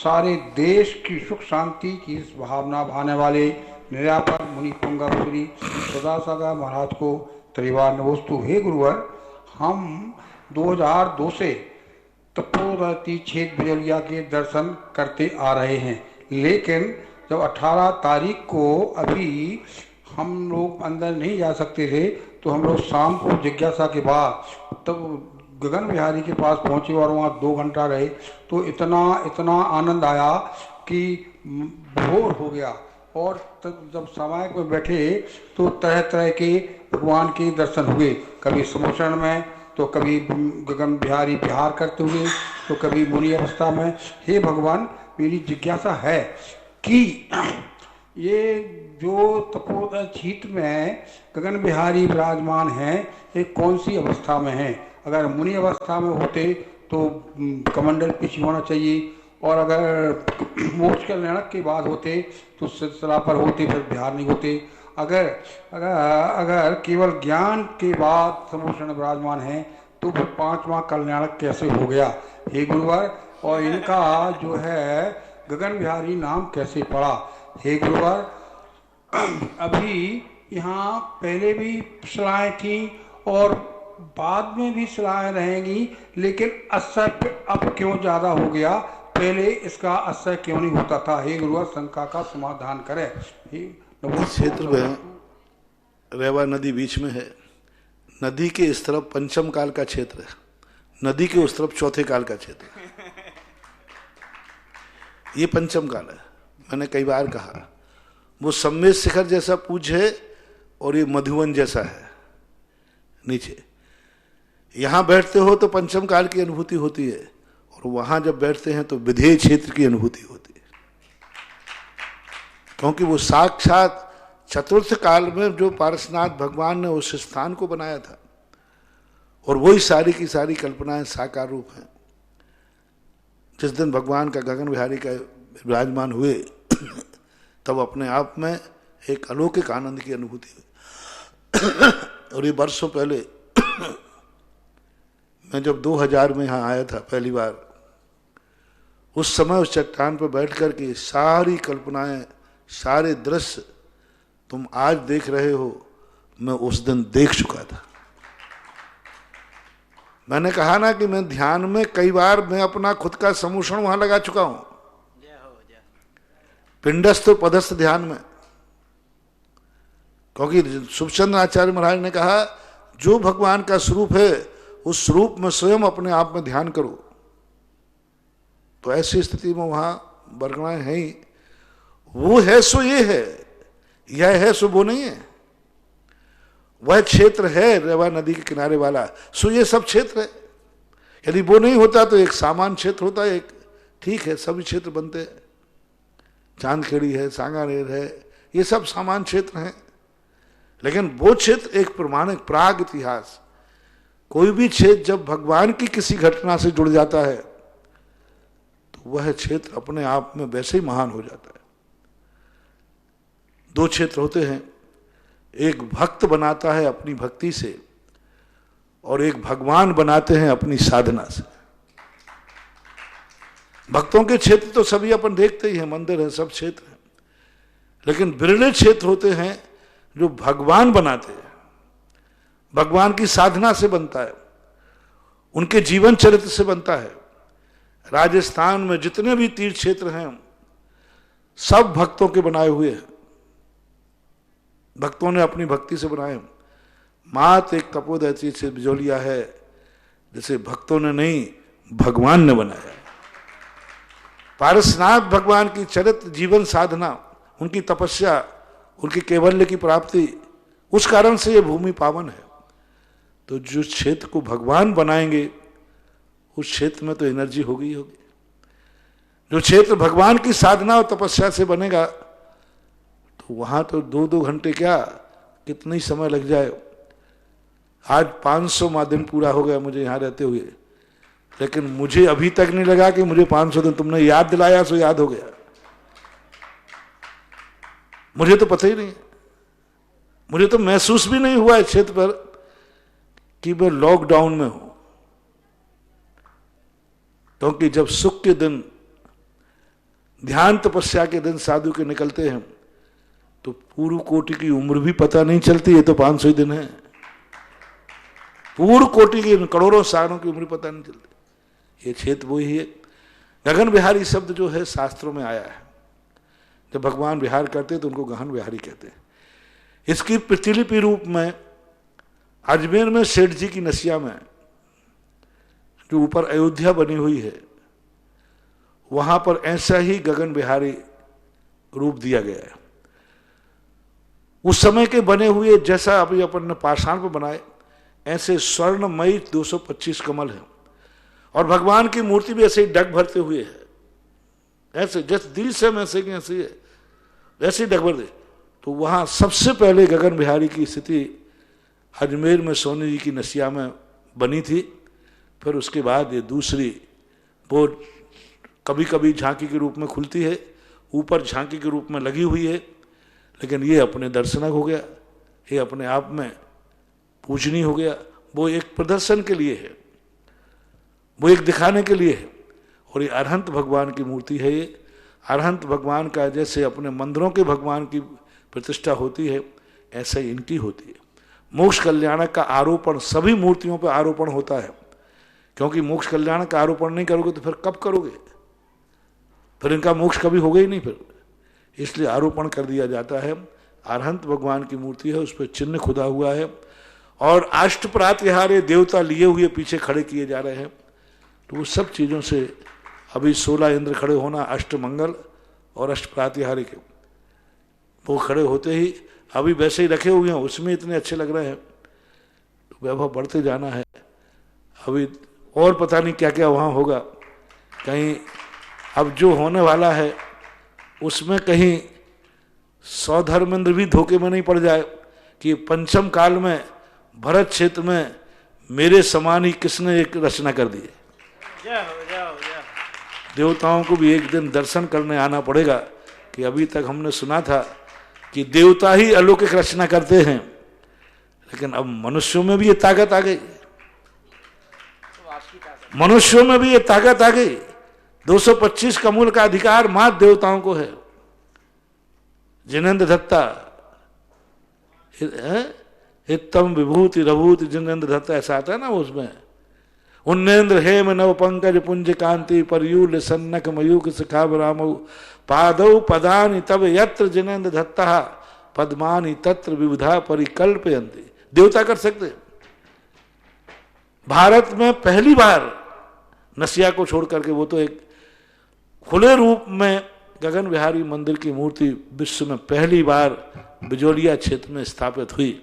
सारे देश की सुख शांति की भावना भाने वाले निरापर मुनि पुंगा श्री सुधासागर महाराज को त्रिवार नमोस्तु। हे गुरुवर, हम 2002 से तपोधरती छेद बिजलिया के दर्शन करते आ रहे हैं, लेकिन जब 18 तारीख को अभी हम लोग अंदर नहीं जा सकते थे, तो हम लोग शाम को जिज्ञासा के बाद तब गगन बिहारी के पास पहुंचे और वहाँ 2 घंटा रहे। तो इतना आनंद आया कि भोर हो गया, और तब जब समय में बैठे तो तरह तरह के भगवान के दर्शन हुए, कभी समोषण में, तो कभी गगन बिहारी बिहार करते हुए, तो कभी मुनि अवस्था में। हे भगवान, मेरी जिज्ञासा है कि ये जो तपोधर छीत में गगन बिहारी विराजमान हैं, ये कौन सी अवस्था में हैं? अगर मुनि अवस्था में होते तो कमंडल पीछे होना चाहिए, और अगर मोक्ष कल्याणक के बाद होते तो सिलसिला पर होते, फिर बिहार नहीं होते। अगर केवल ज्ञान के बाद समोषण विराजमान है तो फिर 5वां कल्याणक कैसे हो गया? हे गुरुवर, और इनका जो है गगन बिहारी नाम कैसे पड़ा? हे गुरुवर, अभी यहाँ पहले भी सलाहें थी और बाद में भी सलाहें रहेंगी, लेकिन असर अब क्यों ज़्यादा हो गया? पहले इसका असर क्यों नहीं होता था? हे गुरुवर, शंका का समाधान करें। इस क्षेत्र में रेवा नदी बीच में है। नदी के इस तरफ पंचम काल का क्षेत्र है, नदी के उस तरफ चौथे काल का क्षेत्र है। ये पंचम काल है। मैंने कई बार कहा, वो सम्मेद शिखर जैसा पूज्य है और ये मधुवन जैसा है नीचे। यहां बैठते हो तो पंचम काल की अनुभूति होती है, और वहां जब बैठते हैं तो विधेय क्षेत्र की अनुभूति होती है, क्योंकि वो साक्षात चतुर्थ काल में जो पारसनाथ भगवान ने उस स्थान को बनाया था, और वही सारी की सारी कल्पनाएं साकार रूप हैं। जिस दिन भगवान का गगन विहारी का विराजमान हुए तब अपने आप में एक अलौकिक आनंद की अनुभूति हुई। और ये वर्षों पहले मैं जब 2000 में यहाँ आया था पहली बार, उस समय उस चट्टान पर बैठ कर के सारी कल्पनाएं, सारे दृश्य तुम आज देख रहे हो, मैं उस दिन देख चुका था। मैंने कहा ना कि मैं ध्यान में कई बार मैं अपना खुद का समूषण वहां लगा चुका हूं, पिंडस्थ और पदस्थ ध्यान में। क्योंकि सुखचंद्र आचार्य महाराज ने कहा, जो भगवान का स्वरूप है उस स्वरूप में स्वयं अपने आप में ध्यान करो। तो ऐसी स्थिति में वहां बरगणाएं हैं ही, वो है सो ये है, यह है सो वो नहीं है। वह क्षेत्र है रेवा नदी के किनारे वाला, सो ये सब क्षेत्र है। यदि वो नहीं होता तो एक सामान्य क्षेत्र होता, एक ठीक है, सभी क्षेत्र बनते हैं। चांदखेड़ी है, सांगानेर है, ये सब सामान्य क्षेत्र हैं। लेकिन वो क्षेत्र एक प्रमाणिक प्राग इतिहास, कोई भी क्षेत्र जब भगवान की किसी घटना से जुड़ जाता है तो वह क्षेत्र अपने आप में वैसे ही महान हो जाता है। दो क्षेत्र होते हैं, एक भक्त बनाता है अपनी भक्ति से, और एक भगवान बनाते हैं अपनी साधना से। भक्तों के क्षेत्र तो सभी अपन देखते ही हैं, मंदिर है, सब क्षेत्र है। लेकिन बिरले क्षेत्र होते हैं जो भगवान बनाते हैं, भगवान की साधना से बनता है, उनके जीवन चरित्र से बनता है। राजस्थान में जितने भी तीर्थ क्षेत्र हैं सब भक्तों के बनाए हुए हैं, भक्तों ने अपनी भक्ति से बनाए। मात एक तपोदय से बिजोलिया है, जिसे भक्तों ने नहीं भगवान ने बनाया। पारसनाथ भगवान की चरित्र, जीवन साधना, उनकी तपस्या, उनकी कैवल्य की प्राप्ति, उस कारण से ये भूमि पावन है। तो जो क्षेत्र को भगवान बनाएंगे उस क्षेत्र में तो एनर्जी होगी ही होगी। जो क्षेत्र भगवान की साधना और तपस्या से बनेगा तो वहां तो 2-2 घंटे क्या, कितना ही समय लग जाए। आज 500वां दिन पूरा हो गया मुझे यहाँ रहते हुए, लेकिन मुझे अभी तक नहीं लगा कि मुझे 500 दिन, तुमने याद दिलाया सो याद हो गया। मुझे तो पता ही नहीं, मुझे तो महसूस भी नहीं हुआ इस क्षेत्र पर कि मैं लॉकडाउन में हूं। क्योंकि जब सुख के दिन, ध्यान तपस्या के दिन साधु के निकलते हैं तो पूर्व कोटि की उम्र भी पता नहीं चलती। ये तो 500 दिन है, पूर्व कोटि की करोड़ों सालों की उम्र पता नहीं चलती। ये क्षेत्र वही है। गगन विहारी शब्द जो है शास्त्रों में आया है। जब भगवान विहार करते तो उनको गहन विहारी कहते हैं। इसकी प्रतिलिपि रूप में अजमेर में सेठ जी की नसिया में जो ऊपर अयोध्या बनी हुई है, वहां पर ऐसा ही गगन विहारी रूप दिया गया है। उस समय के बने हुए जैसा अभी अपन ने पाषाण पर बनाए, ऐसे स्वर्णमयी 225 कमल है, और भगवान की मूर्ति भी ऐसे ही डग भरते हुए है, ऐसे जैसे दिल से ऐसे की ऐसी है, ऐसे डग भर दे। तो वहां सबसे पहले गगन विहारी की स्थिति अजमेर में सोनी जी की नसिया में बनी थी। फिर उसके बाद ये दूसरी, वो कभी कभी झांकी के रूप में खुलती है, ऊपर झांकी के रूप में लगी हुई है, लेकिन ये अपने दर्शनक हो गया, ये अपने आप में पूजनीय हो गया। वो एक प्रदर्शन के लिए है, वो एक दिखाने के लिए है। और ये अरहंत भगवान की मूर्ति है। ये अरहंत भगवान का जैसे अपने मंदिरों के भगवान की प्रतिष्ठा होती है, ऐसे ही इनकी होती है। मोक्ष कल्याणक का आरोपण सभी मूर्तियों पर आरोपण होता है, क्योंकि मोक्ष कल्याणक का आरोपण नहीं करोगे तो फिर कब करोगे, फिर इनका मोक्ष कभी होगा ही नहीं फिर, इसलिए आरोपण कर दिया जाता है। अरहंत भगवान की मूर्ति है, उस पर चिन्ह खुदा हुआ है और अष्ट प्रातिहार्य देवता लिए हुए पीछे खड़े किए जा रहे हैं। तो वो सब चीज़ों से अभी 16 इंद्र खड़े होना, अष्ट मंगल और अष्ट प्रातिहार्य के, वो खड़े होते ही अभी वैसे ही रखे हुए हैं, उसमें इतने अच्छे लग रहे हैं। वैभव बढ़ते जाना है, अभी और पता नहीं क्या क्या वहाँ होगा। कहीं अब जो होने वाला है उसमें कहीं 100 धर्मेंद्र भी धोखे में नहीं पड़ जाए कि पंचम काल में भरत क्षेत्र में मेरे समान ही किसने एक रचना कर दी है। देवताओं को भी एक दिन दर्शन करने आना पड़ेगा कि अभी तक हमने सुना था कि देवता ही अलौकिक रचना करते हैं, लेकिन अब मनुष्यों में भी ये ताकत आ गई, मनुष्यों में भी ये ताकत आ गई। 225 कमूल का अधिकार मात्र देवताओं को है। जिनेन्द्र दत्ता, हितम विभूति रभूति जिनेन्द्र दत्ता, ऐसा आता है ना उसमें, उन्नेन्द्र हेम नव पंकज पुंज कांति परयूल सन्नक मयूक शिखाभ रामऊ पादौ पदानि तब यत्र जिनेन्द्र दत्ता पद्मानि तत्र विविधा परिकल्पयन्ति। देवता कर सकते। भारत में पहली बार नसिया को छोड़ करके, वो तो एक खुले रूप में गगन विहारी मंदिर की मूर्ति विश्व में पहली बार बिजोलिया क्षेत्र में स्थापित हुई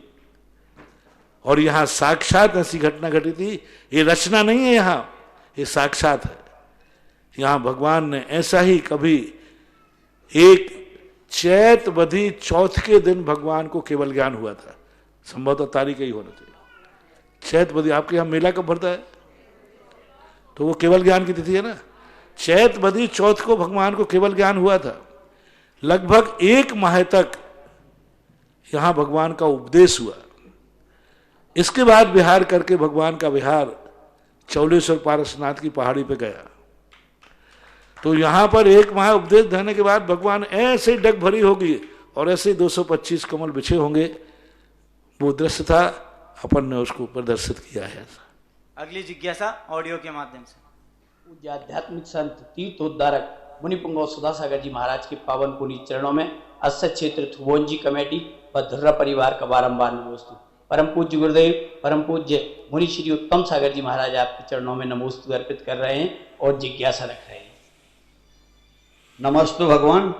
और यहाँ साक्षात ऐसी घटना घटी थी। ये रचना नहीं है, यहाँ ये साक्षात है। यहाँ भगवान ने ऐसा ही कभी एक चैत बधी चौथ के दिन भगवान को केवल ज्ञान हुआ था, संभवतः तारीख ही होना चाहिए। चैत बधी, आपके यहाँ मेला कब भरता है? तो वो केवल ज्ञान की तिथि है ना। चैत बधी चौथ को भगवान को केवल ज्ञान हुआ था। लगभग 1 माह तक यहां भगवान का उपदेश हुआ। इसके बाद विहार करके भगवान का विहार चौलेश्वर पारसनाथ की पहाड़ी पे गया। तो यहां पर 1 माह उपदेश देने के बाद भगवान ऐसे डग भरी होगी और ऐसे 225 कमल बिछे होंगे। वो दृश्य था, अपन ने उसको प्रदर्शित किया है। अगली जिज्ञासा ऑडियो के माध्यम से। पूज्य आध्यात्मिक संत तीर्थोद्धारक मुनिपुंगव सुधासागर जी महाराज के पावन पुनीत चरणों में अस्य क्षेत्र थुबोंजी कमेटी व धुर्रा परिवार का बारंबार नमोस्तु। परम पूज्य गुरुदेव परम पूज्य मुनि श्री उत्तम सागर जी महाराज आपके चरणों में नमोस्तु अर्पित कर रहे हैं और जिज्ञासा रख रहे हैं। नमस्तु भगवान,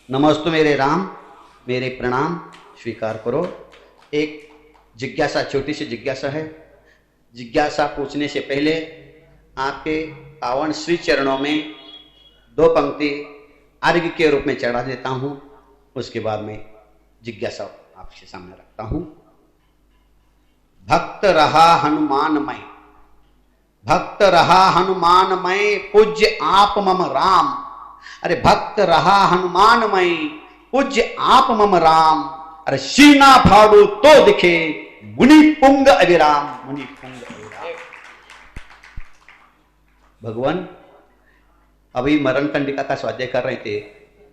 नमस्तु मेरे राम, मेरे प्रणाम स्वीकार करो। एक जिज्ञासा, छोटी सी जिज्ञासा है। जिज्ञासा पूछने से पहले आपके पावन श्री चरणों में 2 पंक्ति अर्घ्य के रूप में चढ़ा देता हूं, उसके बाद में जिज्ञासा आपके सामने रखता हूं। भक्त रहा हनुमानमय, भक्त रहा हनुमानमय पूज्य आप मम राम। अरे भक्त रहा हनुमानमय पूज्य आप मम राम। अरे सीना फाड़ू तो दिखे मुनि पुंग अविराम, मुनि पुंग अविराम। भगवान अभी मरण कंडिका का स्वाध्याय कर रहे थे,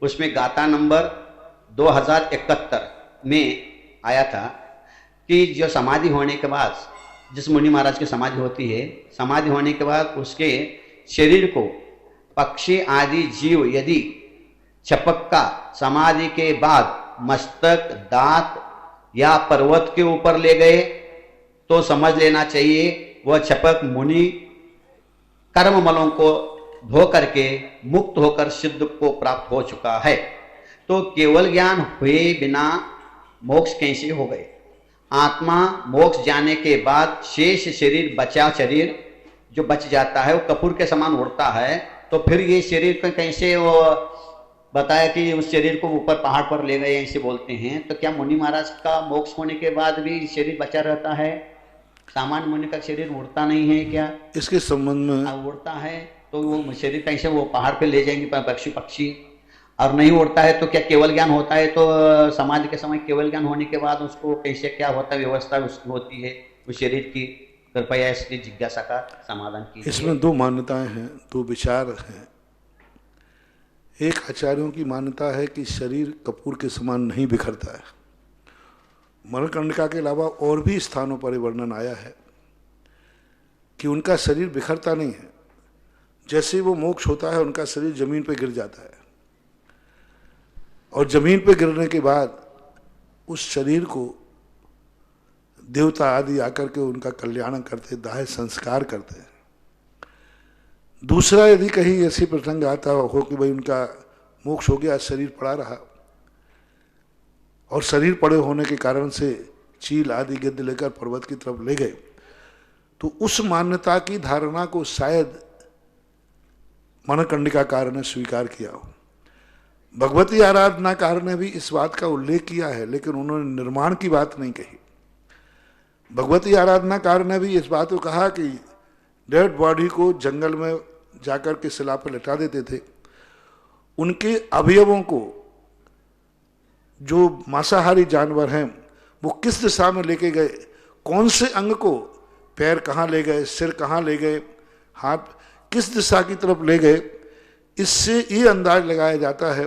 उसमें गाथा नंबर 2071 में आया था कि जो समाधि होने के बाद, जिस मुनि महाराज की समाधि होती है, समाधि होने के बाद उसके शरीर को पक्षी आदि जीव यदि चपक्का समाधि के बाद मस्तक, दांत या पर्वत के ऊपर ले गए तो समझ लेना चाहिए वह चपक मुनि कर्म मलों को धो करके मुक्त होकर सिद्ध को प्राप्त हो चुका है। तो केवल ज्ञान हुए बिना मोक्ष कैसे हो गए? आत्मा मोक्ष जाने के बाद शेष शरीर, बचा शरीर जो बच जाता है वो कपूर के समान उड़ता है। तो फिर ये शरीर को कैसे वो बताया कि उस शरीर को ऊपर पहाड़ पर ले गए, ऐसे बोलते हैं। तो क्या मुनि महाराज का मोक्ष होने के बाद भी शरीर बचा रहता है? सामान्य मुनि का शरीर उड़ता नहीं है क्या? इसके संबंध में उड़ता है तो वो शरीर कैसे वो पहाड़ पे ले जाएंगे पक्षी? और नहीं उड़ता है तो क्या केवल ज्ञान होता है? तो समाधि के समय केवल ज्ञान होने के बाद उसको कैसे क्या होता है, व्यवस्था उसकी होती है उस शरीर की? कृपया इसकी जिज्ञासा का समाधान कीजिए। इसमें 2 मान्यताएं हैं, 2 विचार हैं। एक आचार्यों की मान्यता है कि शरीर कपूर के समान नहीं बिखरता है। मरणकंडिका के अलावा और भी स्थानों पर वर्णन आया है कि उनका शरीर बिखरता नहीं है, जैसे ही वो मोक्ष होता है उनका शरीर जमीन पर गिर जाता है और जमीन पर गिरने के बाद उस शरीर को देवता आदि आकर के उनका कल्याण करते, दाह संस्कार करते हैं। दूसरा, यदि कहीं ऐसी प्रसंग आता हो कि भाई उनका मोक्ष हो गया, शरीर पड़ा रहा और शरीर पड़े होने के कारण से चील आदि गिद्ध लेकर पर्वत की तरफ ले गए, तो उस मान्यता की धारणा को शायद मरणकंडिकाकार ने स्वीकार किया हो। भगवती आराधनाकार ने भी इस बात का उल्लेख किया है, लेकिन उन्होंने निर्माण की बात नहीं कही। भगवती आराधनाकार ने भी इस बात को कहा कि डेड बॉडी को जंगल में जाकर के शिला पर लटा देते थे, उनके अवयवों को जो मांसाहारी जानवर हैं वो किस दिशा में लेके गए, कौन से अंग को, पैर कहाँ ले गए, सिर कहाँ ले गए, हाथ किस दिशा की तरफ ले गए, इससे ये अंदाज लगाया जाता है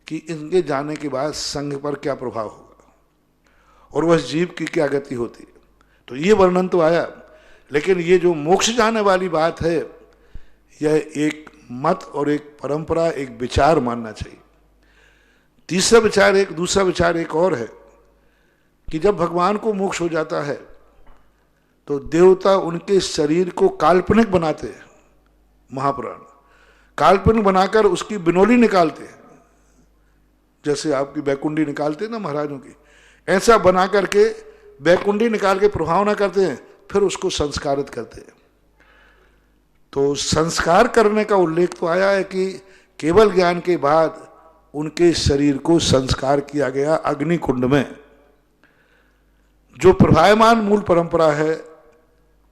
कि इनके जाने के बाद संघ पर क्या प्रभाव होगा और वह जीव की क्या गति होती है। तो ये वर्णन तो आया, लेकिन ये जो मोक्ष जाने वाली बात है यह एक मत और एक परंपरा, एक विचार मानना चाहिए। दूसरा विचार एक और है कि जब भगवान को मोक्ष हो जाता है तो देवता उनके शरीर को काल्पनिक बनाते हैं। महापुराण काल्पनिक बनाकर उसकी बिनोली निकालते हैं, जैसे आपकी बैकुंडी निकालते हैं ना महाराजों की, ऐसा बना करके बैकुंडी निकाल के प्रभावना करते हैं, फिर उसको संस्कारित करते हैं। तो संस्कार करने का उल्लेख तो आया है कि केवल ज्ञान के बाद उनके शरीर को संस्कार किया गया अग्निकुंड में। जो प्रभायमान मूल परंपरा है,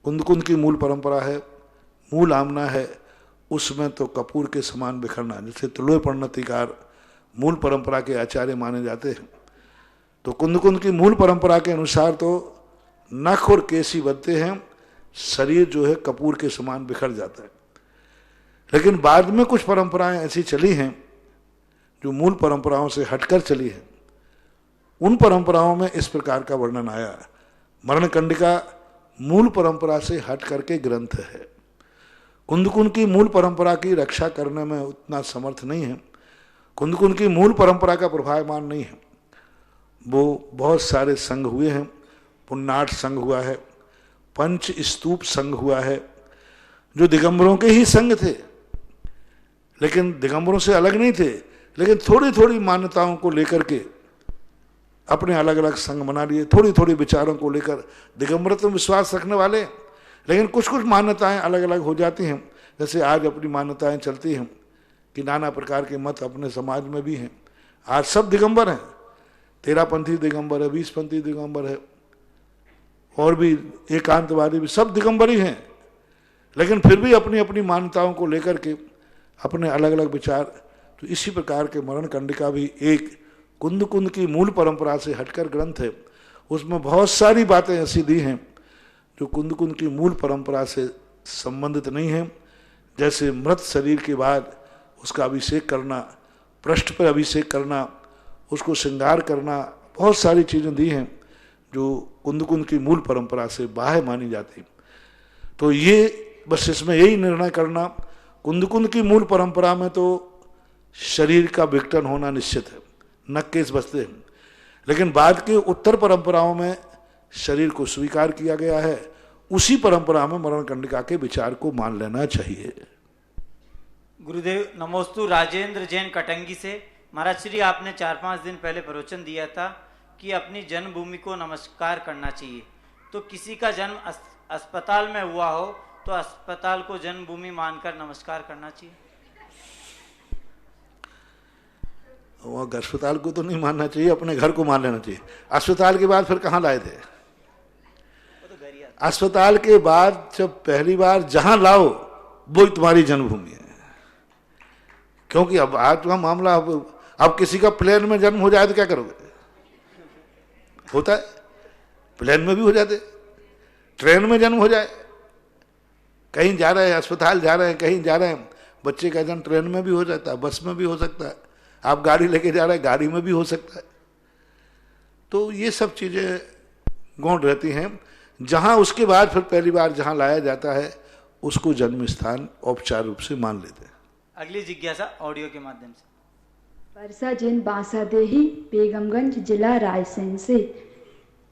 कुंदकुंद की मूल परंपरा है, मूल आमना है, उसमें तो कपूर के समान बिखरना, जैसे तुलोय परिणतिकार मूल परंपरा के आचार्य माने जाते हैं, तो कुंदकुंद की मूल परंपरा के अनुसार तो नख और केश ही बनते हैं, शरीर जो है कपूर के समान बिखर जाता है। लेकिन बाद में कुछ परंपराएं ऐसी चली हैं जो मूल परंपराओं से हटकर चली हैं, उन परंपराओं में इस प्रकार का वर्णन आया है। मरणकंडिका मूल परंपरा से हट करके ग्रंथ है। कुंदकुंद की मूल परंपरा की रक्षा करने में उतना समर्थ नहीं है, कुंदकुंद की मूल परंपरा का प्रभावमान नहीं है। वो बहुत सारे संघ हुए हैं, पुन्नाट संघ हुआ है, पंच स्तूप संघ हुआ है, जो दिगंबरों के ही संघ थे, लेकिन दिगंबरों से अलग नहीं थे, लेकिन थोड़ी थोड़ी मान्यताओं को लेकर के अपने अलग अलग संघ बना लिए, थोड़ी थोड़ी विचारों को लेकर। दिगंबरत्व में विश्वास रखने वाले, लेकिन कुछ कुछ मान्यताएं अलग अलग हो जाती हैं। जैसे आज अपनी मान्यताएं चलती हैं कि नाना प्रकार के मत अपने समाज में भी हैं। आज सब दिगंबर हैं, 13पंथी दिगंबर है, 20पंथी दिगंबर है, और भी एकांतवादी भी, सब दिगंबर ही हैं, लेकिन फिर भी अपनी अपनी मान्यताओं को लेकर के अपने अलग अलग विचार। तो इसी प्रकार के मरणकंडिका भी एक कुंदकुंद की मूल परंपरा से हटकर ग्रंथ है। उसमें बहुत सारी बातें ऐसी दी हैं जो कुंदकुंद की मूल परंपरा से संबंधित नहीं है, जैसे मृत शरीर के बाद उसका अभिषेक करना, पृष्ठ पर अभिषेक करना, उसको श्रृंगार करना, बहुत सारी चीज़ें दी हैं जो कुंदकुंद की मूल परंपरा से बाह्य मानी जाती। तो ये बस इसमें यही निर्णय करना, कुंदकुंद की मूल परंपरा में तो शरीर का विघटन होना निश्चित है, नक केस बसते हैं, लेकिन बाद के उत्तर परंपराओं में शरीर को स्वीकार किया गया है। उसी परंपरा में मरणकंडिका के विचार को मान लेना चाहिए। गुरुदेव नमोस्तु। राजेंद्र जैन कटंगी से, महाराज श्री आपने 4-5 दिन पहले प्रवचन दिया था कि अपनी जन्मभूमि को नमस्कार करना चाहिए, तो किसी का जन्म अस्पताल में हुआ हो तो अस्पताल को जन्मभूमि मानकर नमस्कार करना चाहिए? वो अस्पताल को तो नहीं मानना चाहिए, अपने घर को मान लेना चाहिए। अस्पताल के बाद फिर कहाँ लाए थे? अस्पताल के बाद जब पहली बार जहां लाओ वो ही तुम्हारी जन्मभूमि है। क्योंकि अब आज का मामला, अब किसी का प्लेन में जन्म हो जाए तो क्या करोगे? होता है, प्लेन में भी हो जाते, ट्रेन में जन्म हो जाए, कहीं जा रहे हैं अस्पताल जा रहे हैं, कहीं जा रहे हैं, बच्चे का जन्म ट्रेन में भी हो जाता है, बस में भी हो सकता है, आप गाड़ी लेके जा रहे हैं गाड़ी में भी हो सकता है। तो ये सब चीज़ें गौण रहती हैं। जहाँ उसके बाद फिर पहली बार जहाँ लाया जाता है उसको जन्म स्थान औपचारिक रूप से मान लेते हैं। अगली जिज्ञासा ऑडियो के माध्यम से। परसा जिन बांसादेही बेगमगंज जिला रायसेन से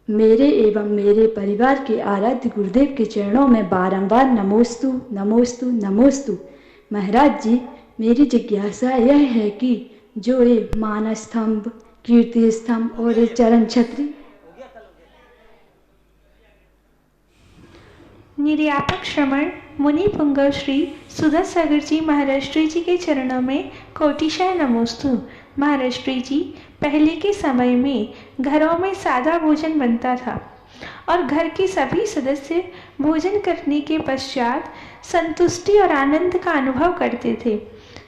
मेरे एवं मेरे परिवार के आराध्य गुरुदेव के चरणों में बारंबार नमोस्तु नमोस्तु नमोस्तु। महाराज जी, मेरी जिज्ञासा यह है कि जो ये मान स्तंभ, कीर्ति स्तंभ और ये चरण छत्री निर्यापक श्रमण मुनि पुंगव श्री सुधा सागर जी महाराष्ट्री जी के चरणों में कोटिशा नमोस्तु। महाराष्ट्री जी, पहले के समय में घरों में सादा भोजन बनता था और घर के सभी सदस्य भोजन करने के पश्चात संतुष्टि और आनंद का अनुभव करते थे।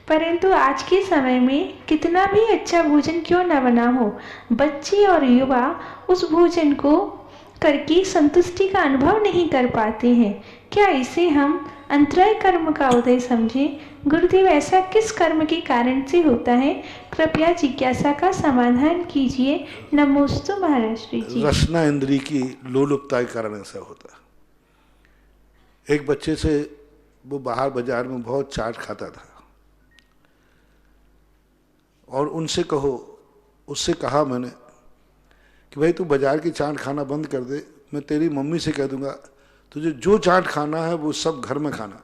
परंतु आज के समय में कितना भी अच्छा भोजन क्यों न बना हो, बच्चे और युवा उस भोजन को करके संतुष्टि का अनुभव नहीं कर पाते हैं। क्या इसे हम अंतराय कर्म का उदय समझें? गुरुदेव, ऐसा किस कर्म के कारण से होता है? कृपया जिज्ञासा का समाधान कीजिए। नमोस्तु महाराष्ट्री जी। रसना इंद्री की लोलुपता के कारण ऐसा होता है। एक बच्चे से वो बाहर बाजार में बहुत चाट खाता था और उससे कहा मैंने कि भाई तू बाजार की चाट खाना बंद कर दे, मैं तेरी मम्मी से कह दूंगा तुझे जो चाट खाना है वो सब घर में खाना,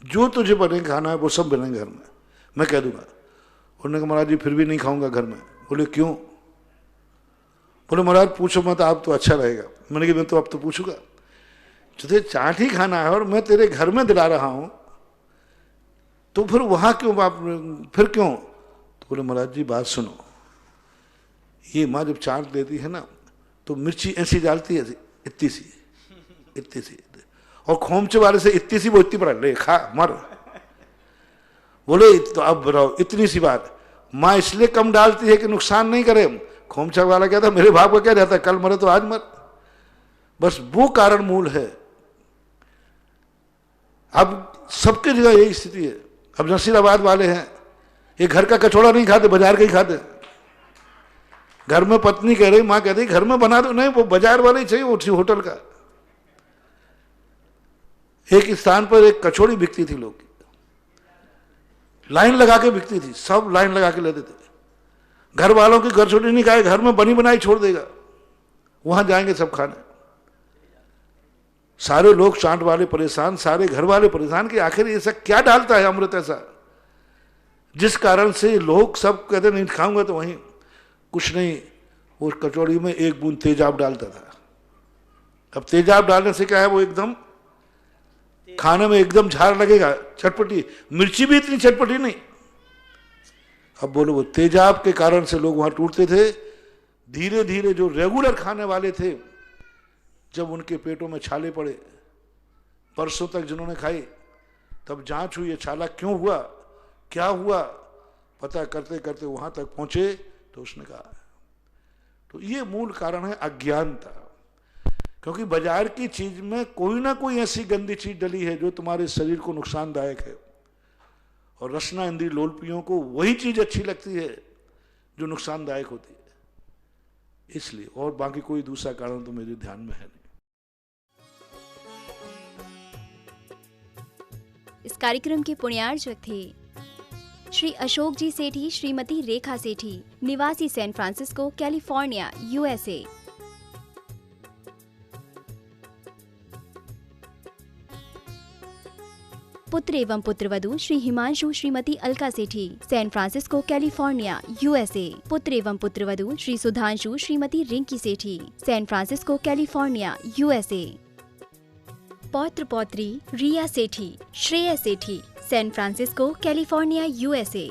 जो तुझे बने खाना है वो सब बने घर में, मैं कह दूंगा। उन्होंने कहा महाराज जी फिर भी नहीं खाऊंगा घर में। बोले क्यों? बोले महाराज पूछो मत, आप तो अच्छा रहेगा। मैंने कहा मैं तो अब तो पूछूंगा, तुझे चाट ही खाना है और मैं तेरे घर में दिला रहा हूं तो फिर वहां क्यों आप फिर क्यों? तो बोले महाराज जी बात सुनो, ये माँ जब चाट देती है ना तो मिर्ची ऐसी डालती है इतनी सी और खोमचे वाले से इतनी सी वो इतनी बड़ा ले खा मर। बोले तो अब बताओ इतनी सी बात माँ इसलिए कम डालती है कि नुकसान नहीं करे। खोमचा वाला कहता मेरे बाप को क्या रहता है, कल मरे तो आज मर। बस वो कारण मूल है। अब सबके जगह यही स्थिति है। अब नसीराबाद वाले हैं, ये घर का कचौड़ा नहीं खाते, बाजार का ही खाते। घर में पत्नी कह रही, माँ कह रही घर में बना दो, नहीं वो बाजार वाले ही चाहिए, वो होटल का। एक स्थान पर एक कचौड़ी बिकती थी, लोग लाइन लगा के बिकती थी, सब लाइन लगा के लेते थे। घर वालों की कचौड़ी नहीं खाए, घर में बनी बनाई छोड़ देगा, वहां जाएंगे सब खाने। सारे लोग चाट वाले परेशान, सारे घर वाले परेशान कि आखिर ऐसा क्या डालता है अमृत ऐसा, जिस कारण से लोग सब कहते नहीं खाऊंगा तो वहीं कुछ नहीं। वो कचौड़ी में एक बूंद तेजाब डालता था। अब तेजाब डालने से क्या है, वो एकदम खाने में एकदम झार लगेगा, चटपटी। मिर्ची भी इतनी चटपटी नहीं। अब बोलो वो तेजाब के कारण से लोग वहां टूटते थे। धीरे धीरे जो रेगुलर खाने वाले थे, जब उनके पेटों में छाले पड़े, परसों तक जिन्होंने खाई, तब जांच हुई, ये छाला क्यों हुआ, क्या हुआ, पता करते करते वहां तक पहुंचे तो उसने कहा। तो ये मूल कारण है अज्ञानता। क्योंकि बाजार की चीज में कोई ना कोई ऐसी गंदी चीज डली है जो तुम्हारे शरीर को नुकसानदायक है, और रसना इंद्री लोलपियों को वही चीज अच्छी लगती है जो नुकसानदायक होती है, इसलिए। और बाकी कोई दूसरा कारण तो मेरे ध्यान में है नहीं। इस कार्यक्रम के पुण्यार्चक थे श्री अशोक जी सेठी, श्रीमती रेखा सेठी, निवासी सैन फ्रांसिस्को, कैलिफोर्निया, यूएसए। पुत्र एवं पुत्रवधू श्री हिमांशु, श्रीमती अलका सेठी, सैन फ्रांसिस्को, कैलिफोर्निया, यूएसए। पुत्र एवं पुत्रवधू श्री सुधांशु, श्रीमती रिंकी सेठी, सैन फ्रांसिस्को, कैलिफोर्निया, यूएसए। पौत्र पौत्री रिया सेठी, श्रेया सेठी, सैन फ्रांसिस्को, कैलिफोर्निया, यूएसए।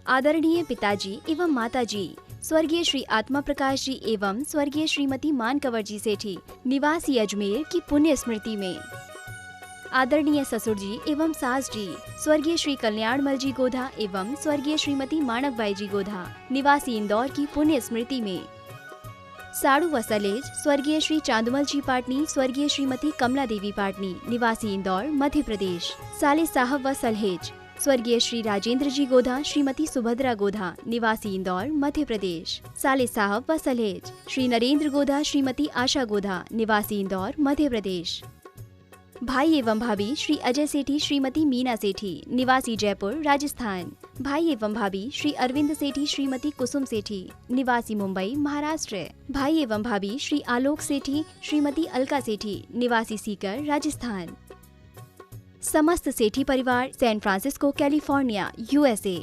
आदरणीय पिताजी एवं माताजी स्वर्गीय श्री आत्मा प्रकाश जी एवं स्वर्गीय श्रीमती मानकवर जी सेठी, निवासी अजमेर की पुण्य स्मृति में। आदरणीय ससुर जी एवं सास जी स्वर्गीय श्री कल्याणमल जी गोधा एवं स्वर्गीय श्रीमती माणकबाई जी गोधा, निवासी इंदौर की पुण्य स्मृति में। साड़ू व सलेज स्वर्गीय श्री चांदुमल जी पाटनी, स्वर्गीय श्रीमती कमला देवी पाटनी, निवासी इंदौर, मध्य प्रदेश। साले साहब व सलहेज स्वर्गीय श्री राजेंद्र जी गोधा, श्रीमती सुभद्रा गोधा, निवासी इंदौर, मध्य प्रदेश। साले साहब व सलहेज श्री नरेंद्र गोधा, श्रीमती आशा गोधा, निवासी इंदौर, मध्य प्रदेश। भाई एवं भाभी श्री अजय सेठी, श्रीमती मीना सेठी, निवासी जयपुर, राजस्थान। भाई एवं भाभी श्री अरविंद सेठी, श्रीमती कुसुम सेठी, निवासी मुंबई, महाराष्ट्र। भाई एवं भाभी श्री आलोक सेठी, श्रीमती अलका सेठी, निवासी सीकर, राजस्थान। समस्त सेठी परिवार, सैन फ्रांसिस्को, कैलिफोर्निया, USA।